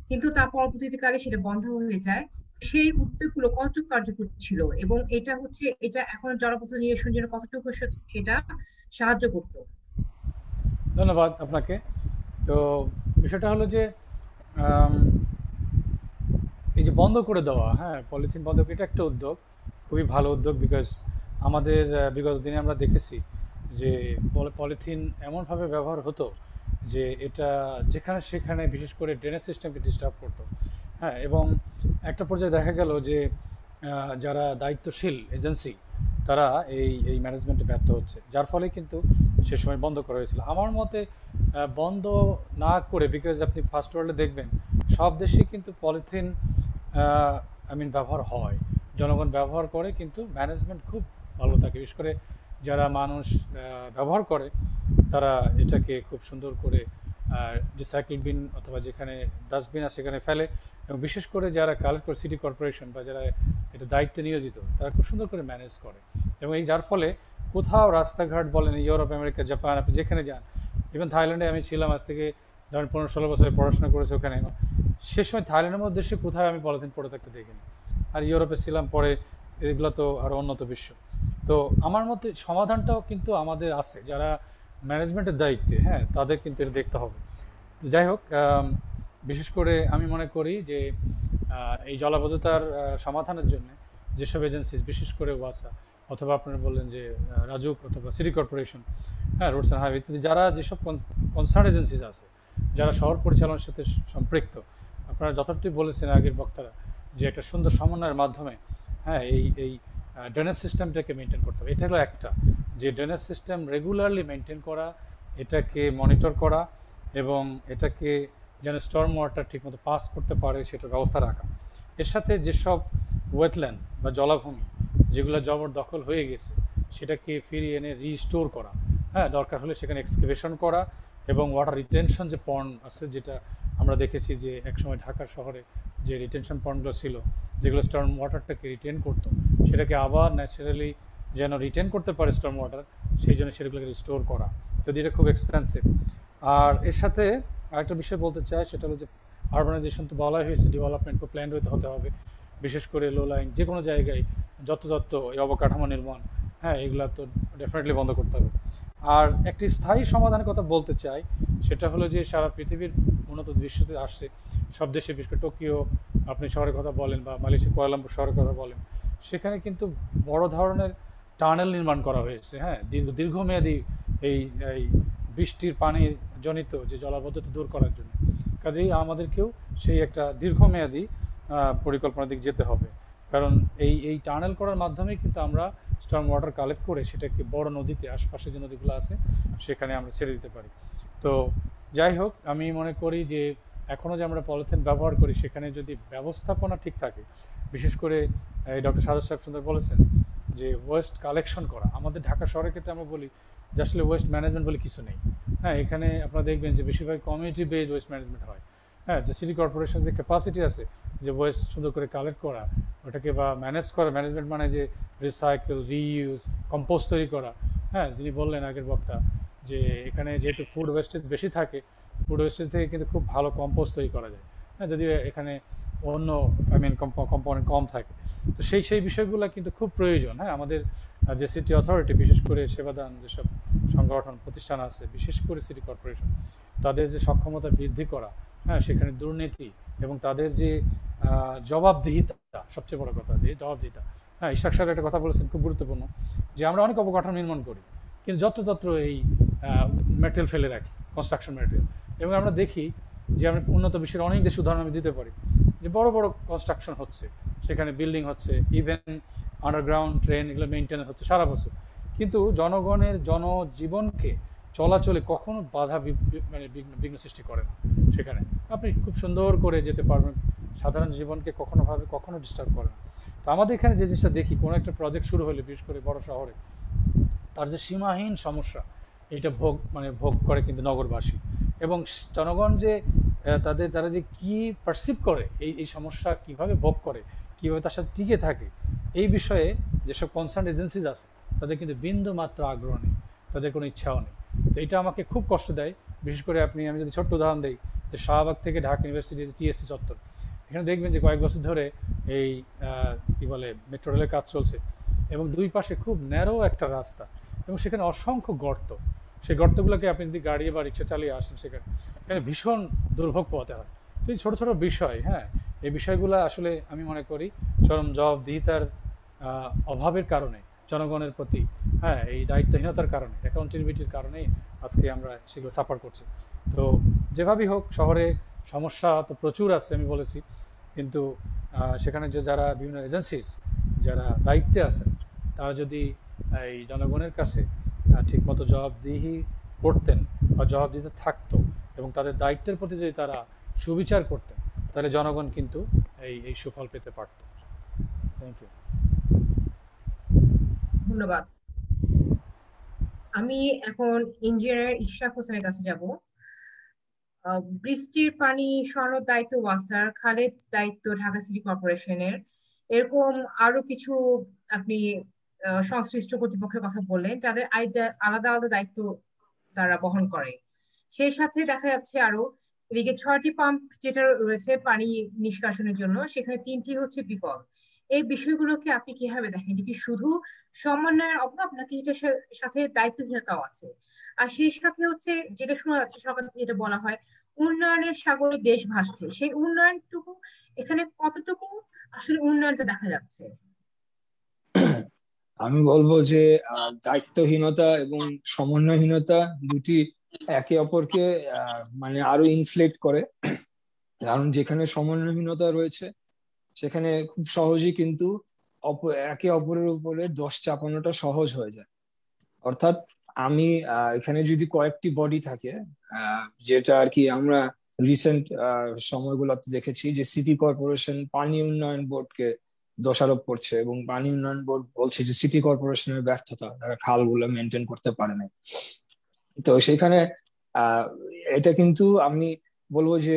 কিন্তু তার পরবর্তীকালে সেটা বন্ধ হয়ে যায়। সেই উদ্যোগগুলো কতটুকু কার্যকর ছিল এবং এটা এখন জলাবদ্ধতা নিরসনের জন্য কতটুকু সেটা সাহায্য করত? ধন্যবাদ আপনাকে। তো বিষয়টা হলো যে এই যে বন্ধ করে দেওয়া, পলিথিন বন্ধ, এটা একটা উদ্যোগ, খুবই ভালো উদ্যোগ। বিকজ আমাদের বিগত দিনে আমরা দেখেছি যে পলিথিন এমনভাবে ব্যবহার হতো যে এটা যেখানে সেখানে বিশেষ করে ড্রেনেজ সিস্টেমকে ডিস্টার্ব করতো। এবং একটা পর্যায়ে দেখা গেল যে যারা দায়িত্বশীল এজেন্সি তারা এই ম্যানেজমেন্টে ব্যর্থ হচ্ছে, যার ফলে কিন্তু সে সময় বন্ধ করা হয়েছিল। আমার মতে বন্ধ না করে, বিকজ আপনি ফার্স্ট ওয়ার্ল্ডে দেখবেন সব দেশেই কিন্তু পলিথিন ব্যবহার হয়, জনগণ ব্যবহার করে, কিন্তু ম্যানেজমেন্ট খুব ভালো থাকে। বিশেষ করে যারা মানুষ ব্যবহার করে তারা এটাকে খুব সুন্দর করে রিসাইকেল বিন অথবা যেখানে ডাস্টবিন আছে সেখানে ফেলে, এবং বিশেষ করে যারা কালেক্ট করে সিটি কর্পোরেশন বা যারা এটা দায়িত্বে নিয়োজিত, তারা খুব সুন্দর করে ম্যানেজ করে। এবং যার ফলে কোথাও রাস্তাঘাট বলেন, ইউরোপ, আমেরিকা, জাপান, আপনি যেখানে যান, ইভেন থাইল্যান্ডে আমি ছিলাম আজ থেকে ধরেন 15-16 বছরে পড়াশোনা করেছি ওখানে, সে সময় থাইল্যান্ডের মধ্যে দেশে কোথাও আমি পলিথিন পড়ে থাকতে দেখিনি। আর ইউরোপে ছিলাম পরে, এগুলো তো আরো উন্নত বিশ্ব। তো আমার মতে সমাধানটাও কিন্তু আমাদের আছে, যারা ম্যানেজমেন্টের দায়িত্বে, তাদের কিন্তু এটা দেখতে হবে। তো যাই হোক, বিশেষ করে আমি মনে করি যে এই জলাবদ্ধতার সমাধানের জন্য যেসব এজেন্সি, বিশেষ করে ওয়াসা অথবা আপনারা বললেন যে রাজুক অথবা city corporation, roads and highway ইত্যাদি, যারা যেসব কনসার্ন এজেন্সিজ আছে, যারা শহর পরিচালনার সাথে সম্পৃক্ত, আপনারা যথার্থই বলেছেন আগের বক্তারা যে একটা সুন্দর সমন্বয়ের মাধ্যমে এই ড্রেনেজ সিস্টেমটাকে মেনটেন করতে হবে। এটা হলো একটা, যে ড্রেনেজ সিস্টেম রেগুলারলি মেনটেন করা, এটাকে মনিটর করা, এবং এটাকে যেন স্টর্ম ওয়াটার ঠিকমতো পাস করতে পারে সেটার ব্যবস্থা রাখা। এর সাথে যেসব ওয়েটল্যান্ড বা জলাভূমি যেগুলো জবরদখল হয়ে গেছে, সেটাকে ফিরিয়ে এনে রিস্টোর করা, দরকার হলে সেখানে এক্সকেভেশন করা, এবং ওয়াটার রিটেনশন যে পন্ড আছে, যেটা আমরা দেখেছি যে একসময় ঢাকা শহরে যে রিটেনশন পন্ডগুলো ছিল, যেগুলো স্টর্ম ওয়াটারটাকে রিটেন করতো, সেটাকে আবার ন্যাচারালি যেন রিটেন করতে পারে স্টর্ম ওয়াটার, সেই জন্য সেগুলোকে রিস্টোর করা, যদি এটা খুব এক্সপেন্সিভ। আর এর সাথে আরেকটা বিষয় বলতে চাই, সেটা হলো যে আরবানাইজেশন তো বলাই হয়েছে, ডেভেলপমেন্ট খুব প্ল্যান হতে হবে, বিশেষ করে লো লাইন যে কোনো জায়গায় যত এই অবকাঠামো নির্মাণ, এগুলা তো ডেফিনেটলি বন্ধ করতে হবে। আর একটি স্থায়ী সমাধানের কথা বলতে চাই, সেটা হলো যে সারা পৃথিবীর উন্নত বিশ্বতে আসছে, সব দেশে বিশেষ করে টোকিও আপনি শহরের কথা বলেন বা মালয়েশিয়া কুয়ালালামপুর শহরের কথা বলেন, সেখানে কিন্তু বড় ধরনের টানেল নির্মাণ করা হয়েছে, হ্যাঁ, দীর্ঘমেয়াদী এই এই বৃষ্টির পানি জনিত যে জলাবদ্ধতা দূর করার জন্য। কাজেই আমাদেরকেও সেই একটা দীর্ঘমেয়াদী পরিকল্পনার দিকে যেতে হবে, কারণ এই টানেল করার মাধ্যমেই কিন্তু আমরা স্টর্ম ওয়াটার কালেক্ট করে সেটাকে বড় নদীতে, আশপাশে যে নদীগুলো আছে সেখানে আমরা ছেড়ে দিতে পারি। তো যাই হোক, আমি মনে করি যে এখনো যে আমরা পলিথিন ব্যবহার করি সেখানে যদি ব্যবস্থাপনা ঠিক থাকে, বিশেষ করে ডক্টর সাদত সাহেব সুন্দর বলেছেন যে ওয়েস্ট কালেকশন করা। আমাদের ঢাকা শহরের ক্ষেত্রে আমরা বলি যে আসলে ওয়েস্ট ম্যানেজমেন্ট বলে কিছু নেই, হ্যাঁ, এখানে আপনারা দেখবেন যে বেশিরভাগ কমিউনিটি বেসড ওয়েস্ট ম্যানেজমেন্ট হয়, হ্যাঁ, যে সিটি কর্পোরেশন যে ক্যাপাসিটি আছে যে ওয়েস্ট সুন্দর করে কালেক্ট করা, ওটাকে বা ম্যানেজ করা, ম্যানেজমেন্ট মানে যে রিসাইকেল, রিইউজ, কম্পোস্ট তৈরি করা, হ্যাঁ, যিনি বললেন আগের বক্তা যে এখানে যেহেতু ফুড ওয়েস্টেজ বেশি থাকে, ফুড ওয়েস্টেজ থেকে কিন্তু খুব ভালো কম্পোস্ট তৈরি করা যায়, হ্যাঁ, যদিও এখানে অন্য কম্পোনেন্ট কম থাকে। তো সেই বিষয়গুলো কিন্তু খুব প্রয়োজন, হ্যাঁ, আমাদের যে সিটি অথরিটি, বিশেষ করে সেবাদান যেসব সংগঠন প্রতিষ্ঠান আছে, বিশেষ করে সিটি কর্পোরেশন, তাদের যে সক্ষমতা বৃদ্ধি করা, হ্যাঁ, সেখানে দুর্নীতি এবং তাদের যে জবাবদিহিতা, সবচেয়ে বড় কথা যে জবাবদিহিতা। হ্যাঁ, ইশাক সাহেব একটা কথা বলেছেন খুব গুরুত্বপূর্ণ, যে আমরা অনেক অবকাঠামো নির্মাণ করি কিন্তু যত্রতত্র এই মেটেরিয়াল ফেলে রাখি, কনস্ট্রাকশন মেটেরিয়াল, এবং আমরা দেখি যে আমরা উন্নত বিশ্বের অনেক দেশ উদাহরণ আমি দিতে পারি যে বড় বড় কনস্ট্রাকশন হচ্ছে, সেখানে বিল্ডিং হচ্ছে, ইভেন আন্ডারগ্রাউন্ড ট্রেন এগুলো মেনটেন হচ্ছে সারা বছর, কিন্তু জনগণের জনজীবনকে চলাচলে কখনো বাধা মানে বিঘ্ন সৃষ্টি করে না। সেখানে আপনি খুব সুন্দর করে যেতে পারবেন, সাধারণ জীবনকে কখনো ডিস্টার্ব করে না। তো আমাদের এখানে যে জিনিসটা দেখি, কোনো একটা প্রজেক্ট শুরু হলে বিশেষ করে বড় শহরে, তার যে সীমাহীন সমস্যা, এটা ভোগ করে কিন্তু নগরবাসী, এবং জনগণ যে তারা যে কি পারসিভ করে, এই সমস্যা কিভাবে ভোগ করে, কিভাবে তার সাথে টিকে থাকে, এই বিষয়ে যেসব কনসার্ন এজেন্সিজ আছে তাদের কিন্তু বিন্দু মাত্র আগ্রহ নেই, তাদের কোনো ইচ্ছাও নেই। তো এটা আমাকে খুব কষ্ট দেয়। বিশেষ করে আমি যদি ছোট্ট উদাহরণ দিই, যে শাহবাগ থেকে ঢাকা ইউনিভার্সিটির টিএসসি চত্বর, এখানে দেখবেন যে কয়েক বছর ধরে এই কি বলে মেট্রো রেলের কাজ চলছে, এবং দুই পাশে খুব ন্যারো একটা রাস্তা, এবং সেখানে অসংখ্য গর্ত। সেই গর্তগুলোকে আপনি যদি গাড়ি বা রিক্সা চালিয়ে আসেন, সেখানে ভীষণ দুর্ভোগ পোহাতে হয়। তো এই ছোট ছোট বিষয়, হ্যাঁ, এই বিষয়গুলো আসলে আমি মনে করি চরম জবাবদিহিতার অভাবের কারণে, জনগণের প্রতি, হ্যাঁ, এই দায়িত্বহীনতার কারণে, অ্যাকাউন্টেবিলিটির কারণেই আজকে আমরা সেগুলো সাফার করছি। তো যেভাবেই হোক, শহরে সমস্যা তো প্রচুর আছে আমি বলেছি, কিন্তু সেখানে যে যারা বিভিন্ন এজেন্সিস যারা দায়িত্বে আছেন, তারা যদি এই জনগণের কাছে ঠিকমতো জবাবদিহি করতেন বা জবাব দিতে থাকতো, এবং তাদের দায়িত্বের প্রতি যদি তারা সুবিচার করতেন, তাহলে জনগণ কিন্তু এই সুফল পেতে পারত। Thank you. ধন্যবাদ। আমি এখন ইঞ্জিনিয়ার ইশরাক হোসেনের কাছে যাব। বৃষ্টির পানি সরানোর দায়িত্ব ওয়াসার, খালের দায়িত্ব ঢাকা সিটি কর্পোরেশনের, এরকম আরো কিছু আপনি সংশ্লিষ্ট কর্তৃপক্ষের কথা বললেন, যাদের আলাদা আলাদা দায়িত্ব তারা বহন করে। সেই সাথে দেখা যাচ্ছে আরো এদিকে 6টি পাম্প যেটা রয়েছে পানি নিষ্কাশনের জন্য, সেখানে 3টি হচ্ছে বিকল। এই বিষয়গুলোকে আপনি কিভাবে দেখেন? এটা কি শুধু সমন্বয়ের অভাব, নাকি এটার সাথে দায়িত্বহীনতাও আছে? আর সেই সাথে হচ্ছে যেটা শোনা যাচ্ছে সরকার থেকে যেটা বলা হয়, উন্নয়নের সাগরে দেশ ভাসছে, সেই উন্নয়নটুকু এখানে কতটুকু আসলে উন্নয়নটা দেখা যাচ্ছে? আমি বলবো যে দায়িত্বহীনতা এবং সমন্বয়হীনতা দুটি একে অপরকে মানে আরো ইনফ্লেট করে। কারণ যেখানে সমন্বয়হীনতা রয়েছে সেখানে খুব সহজেই কিন্তু একে অপরের উপরে দোষ চাপানোটা সহজ হয়ে যায়। অর্থাৎ আমি এখানে যদি কয়েকটি বডি থাকে, যেটা আর কি আমরা রিসেন্ট সময়গুলোতে দেখেছি যে সিটি কর্পোরেশন পানি উন্নয়ন বোর্ডকে দোষারোপ করছে, এবং পানি উন্নয়ন বোর্ড বলছে যে সিটি কর্পোরেশনের ব্যর্থতা, তারা খালগুলো মেনটেন করতে পারে নাই। তো সেখানে আহ এটা কিন্তু আমি বলবো যে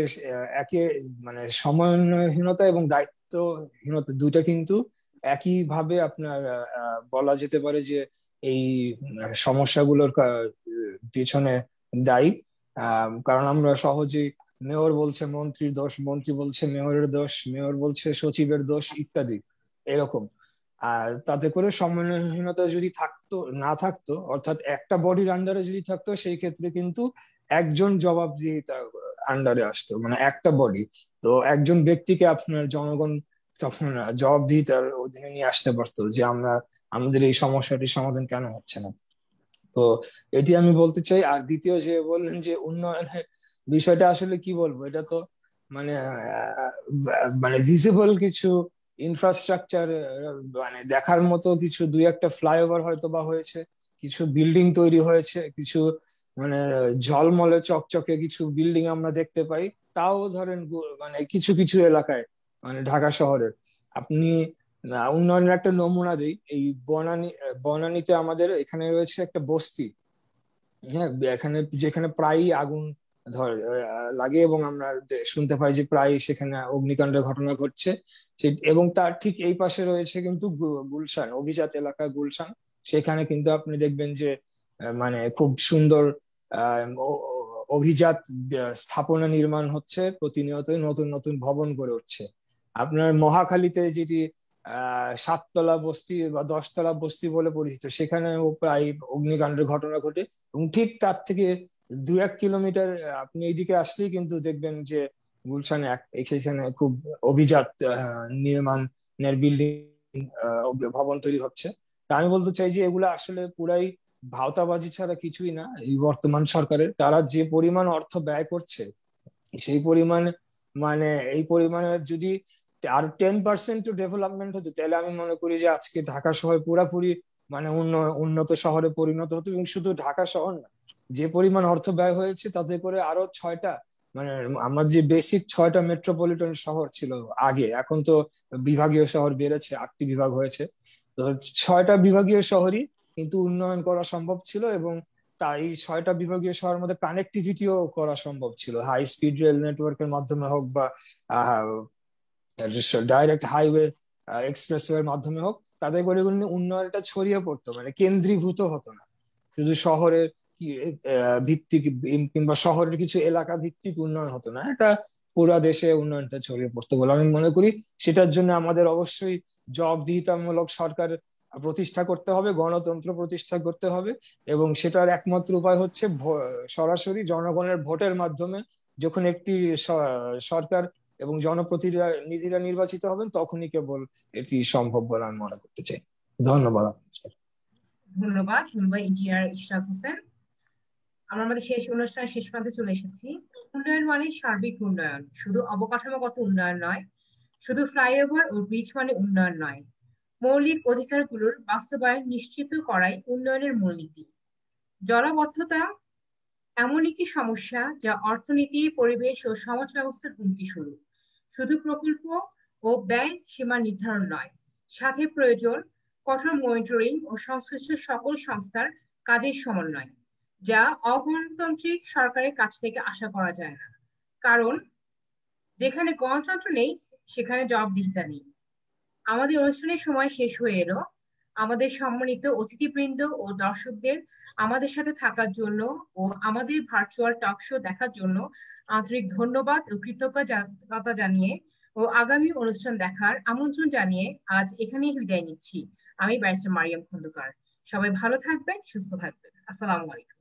একে মানে সমন্বয়হীনতা এবং দায়িত্বহীনতা দুইটা কিন্তু একই ভাবে আপনার বলা যেতে পারে যে এই সমস্যাগুলোর পিছনে দায়ী। কারণ আমরা সহজেই মেয়র বলছে মন্ত্রীর দোষ, মন্ত্রী বলছে মেয়রের দোষ, মেয়র বলছে সচিবের দোষ ইত্যাদি এরকম। আর তাতে করে সমন্বয়হীনতা যদি না থাকতো, অর্থাৎ একটা বডির আন্ডারে যদি থাকতো, সেই ক্ষেত্রে কিন্তু একজন জবাবদিহিতা আন্ডারে আসতো, মানে একটা বডি। তো একজন ব্যক্তিকে আপনার জনগণ তখন জবাবদিহিতার অধীনে নিয়ে আসতে পারতো যে আমাদের এই সমস্যাটির সমাধান কেন হচ্ছে না। তো এটি আমি বলতে চাই। আর দ্বিতীয় যে বললেন যে উন্নয়নের বিষয়টা, আসলে কি বলবো, এটা তো মানে মানে ভিজিবল কিছু ইনফ্রাস্ট্রাকচার, মানে দেখার মতো কিছু দুই একটা ফ্লাইওভার হয়তো বা হয়েছে, কিছু বিল্ডিং তৈরি হয়েছে, কিছু মানে ঝলমলে চকচকে কিছু বিল্ডিং আমরা দেখতে পাই। তাও ধরেন মানে কিছু কিছু এলাকায়, মানে ঢাকা শহরের আপনি উন্নয়নের একটা নমুনা দেই। এই বনানীতে আমাদের এখানে রয়েছে একটা বস্তি, হ্যাঁ, এখানে যেখানে প্রায়ই আগুন লাগে এবং আমরা শুনতে পাই যে প্রায় সেখানে অগ্নিকাণ্ডের ঘটনা ঘটছে। এবং তার ঠিক এই পাশে রয়েছে কিন্তু গুলশান, অভিজাত এলাকা গুলশান। সেখানে কিন্তু আপনি দেখবেন যে মানে খুব সুন্দর অভিজাত স্থাপনা নির্মাণ হচ্ছে, প্রতিনিয়তই নতুন নতুন ভবন গড়ে উঠছে। আপনার মহাখালীতে যেটি 7 তলা বস্তি বা 10 তলা বস্তি বলে পরিচিত, সেখানেও প্রায় অগ্নিকাণ্ডের ঘটনা ঘটে। এবং ঠিক তার থেকে 2-1 কিলোমিটার আপনি এইদিকে আসলেই কিন্তু দেখবেন যে গুলশানে সেখানে খুব অভিজাত নির্মাণের বিল্ডিং, ভবন তৈরি হচ্ছে। তা আমি বলতে চাই যে এগুলো আসলে পুরাই ভাওতাবাজি ছাড়া কিছুই না। এই বর্তমান সরকারের, তারা যে পরিমাণ অর্থ ব্যয় করছে, সেই পরিমাণ মানে এই পরিমাণে যদি আর 10% ডেভেলপমেন্ট হতো, তাহলে আমি মনে করি যে আজকে ঢাকা শহর পুরাপুরি মানে উন্নত শহরে পরিণত হতো। এবং শুধু ঢাকা শহর না, যে পরিমাণ অর্থ ব্যয় হয়েছে তাতে করে আরো 6টা, মানে আমার যে বেসিক 6টা মেট্রোপলিটন শহর ছিল আগে, এখন তো বিভাগীয় শহর বেড়েছে, 8টি বিভাগ হয়েছে। তো 6টা বিভাগীয় শহরই কিন্তু উন্নয়ন করা সম্ভব ছিল। এবং তাই 6টা বিভাগীয় শহরের মধ্যে কানেক্টিভিটিও করা সম্ভব ছিল, হাই স্পিড রেল নেটওয়ার্কের মাধ্যমে হোক বা ডাইরেক্ট হাইওয়ে এক্সপ্রেসওয়ের মাধ্যমে হোক। তাতে করে উন্নয়নটা ছড়িয়ে পড়তো, মানে কেন্দ্রীভূত হতো না শুধু শহরের ভিত্তিক কিংবা শহরের কিছু এলাকা ভিত্তিক উন্নয়ন হতো না, এটা পুরা দেশে উন্নয়নটা ছড়িয়ে পড়তো বলে আমি মনে করি। সেটার জন্য আমাদের অবশ্যই জবাবদিহিতামূলক সরকার প্রতিষ্ঠা করতে হবে, গণতন্ত্র প্রতিষ্ঠা করতে হবে। এবং সেটার একমাত্র উপায় হচ্ছে সরাসরি জনগণের ভোটের মাধ্যমে। যখন একটি সরকার এবং জনপ্রতিনিধিরা নির্বাচিত হবেন, তখনই কেবল এটি সম্ভব বলে আমি মনে করতে চাই। ধন্যবাদ। ধন্যবাদ ইঞ্জিনিয়ার ইশরাক হোসেন। আমরা আমাদের অনুষ্ঠানের শেষ প্রান্তে চলে এসেছি। উন্নয়ন মানে সার্বিক উন্নয়ন, শুধু অবকাঠামোগত উন্নয়ন নয়, শুধু ফ্লাইওভার ও ব্রিজ মানে উন্নয়ন নয়। মৌলিক অধিকারগুলোর বাস্তবায়ন নিশ্চিত করাই উন্নয়নের মূলনীতি। জলাবদ্ধতা এমন একটি সমস্যা যা অর্থনীতি, পরিবেশ ও সমাজ ব্যবস্থার হুমকি স্বরূপ। শুধু প্রকল্প ও ব্যয় সীমা নির্ধারণ নয়, সাথে প্রয়োজন কঠোর মনিটরিং ও সংশ্লিষ্ট সকল সংস্থার কাজের সমন্বয়, যা অগণতান্ত্রিক সরকারের কাছ থেকে আশা করা যায় না। কারণ যেখানে গণতন্ত্র নেই, সেখানে জবাবদিহিতা নেই। আমাদের অনুষ্ঠানের সময় শেষ হয়ে এলো। আমাদের সম্মানিত অতিথিবৃন্দ ও দর্শকদের আমাদের সাথে থাকার জন্য ও আমাদের ভার্চুয়াল টক শো দেখার জন্য আন্তরিক ধন্যবাদ ও কৃতজ্ঞতা জানিয়ে ও আগামী অনুষ্ঠান দেখার আমন্ত্রণ জানিয়ে আজ এখানেই বিদায় নিচ্ছি। আমি ব্যারিস্টার মারিয়াম খন্দকার। সবাই ভালো থাকবেন, সুস্থ থাকবেন। আসসালামু আলাইকুম।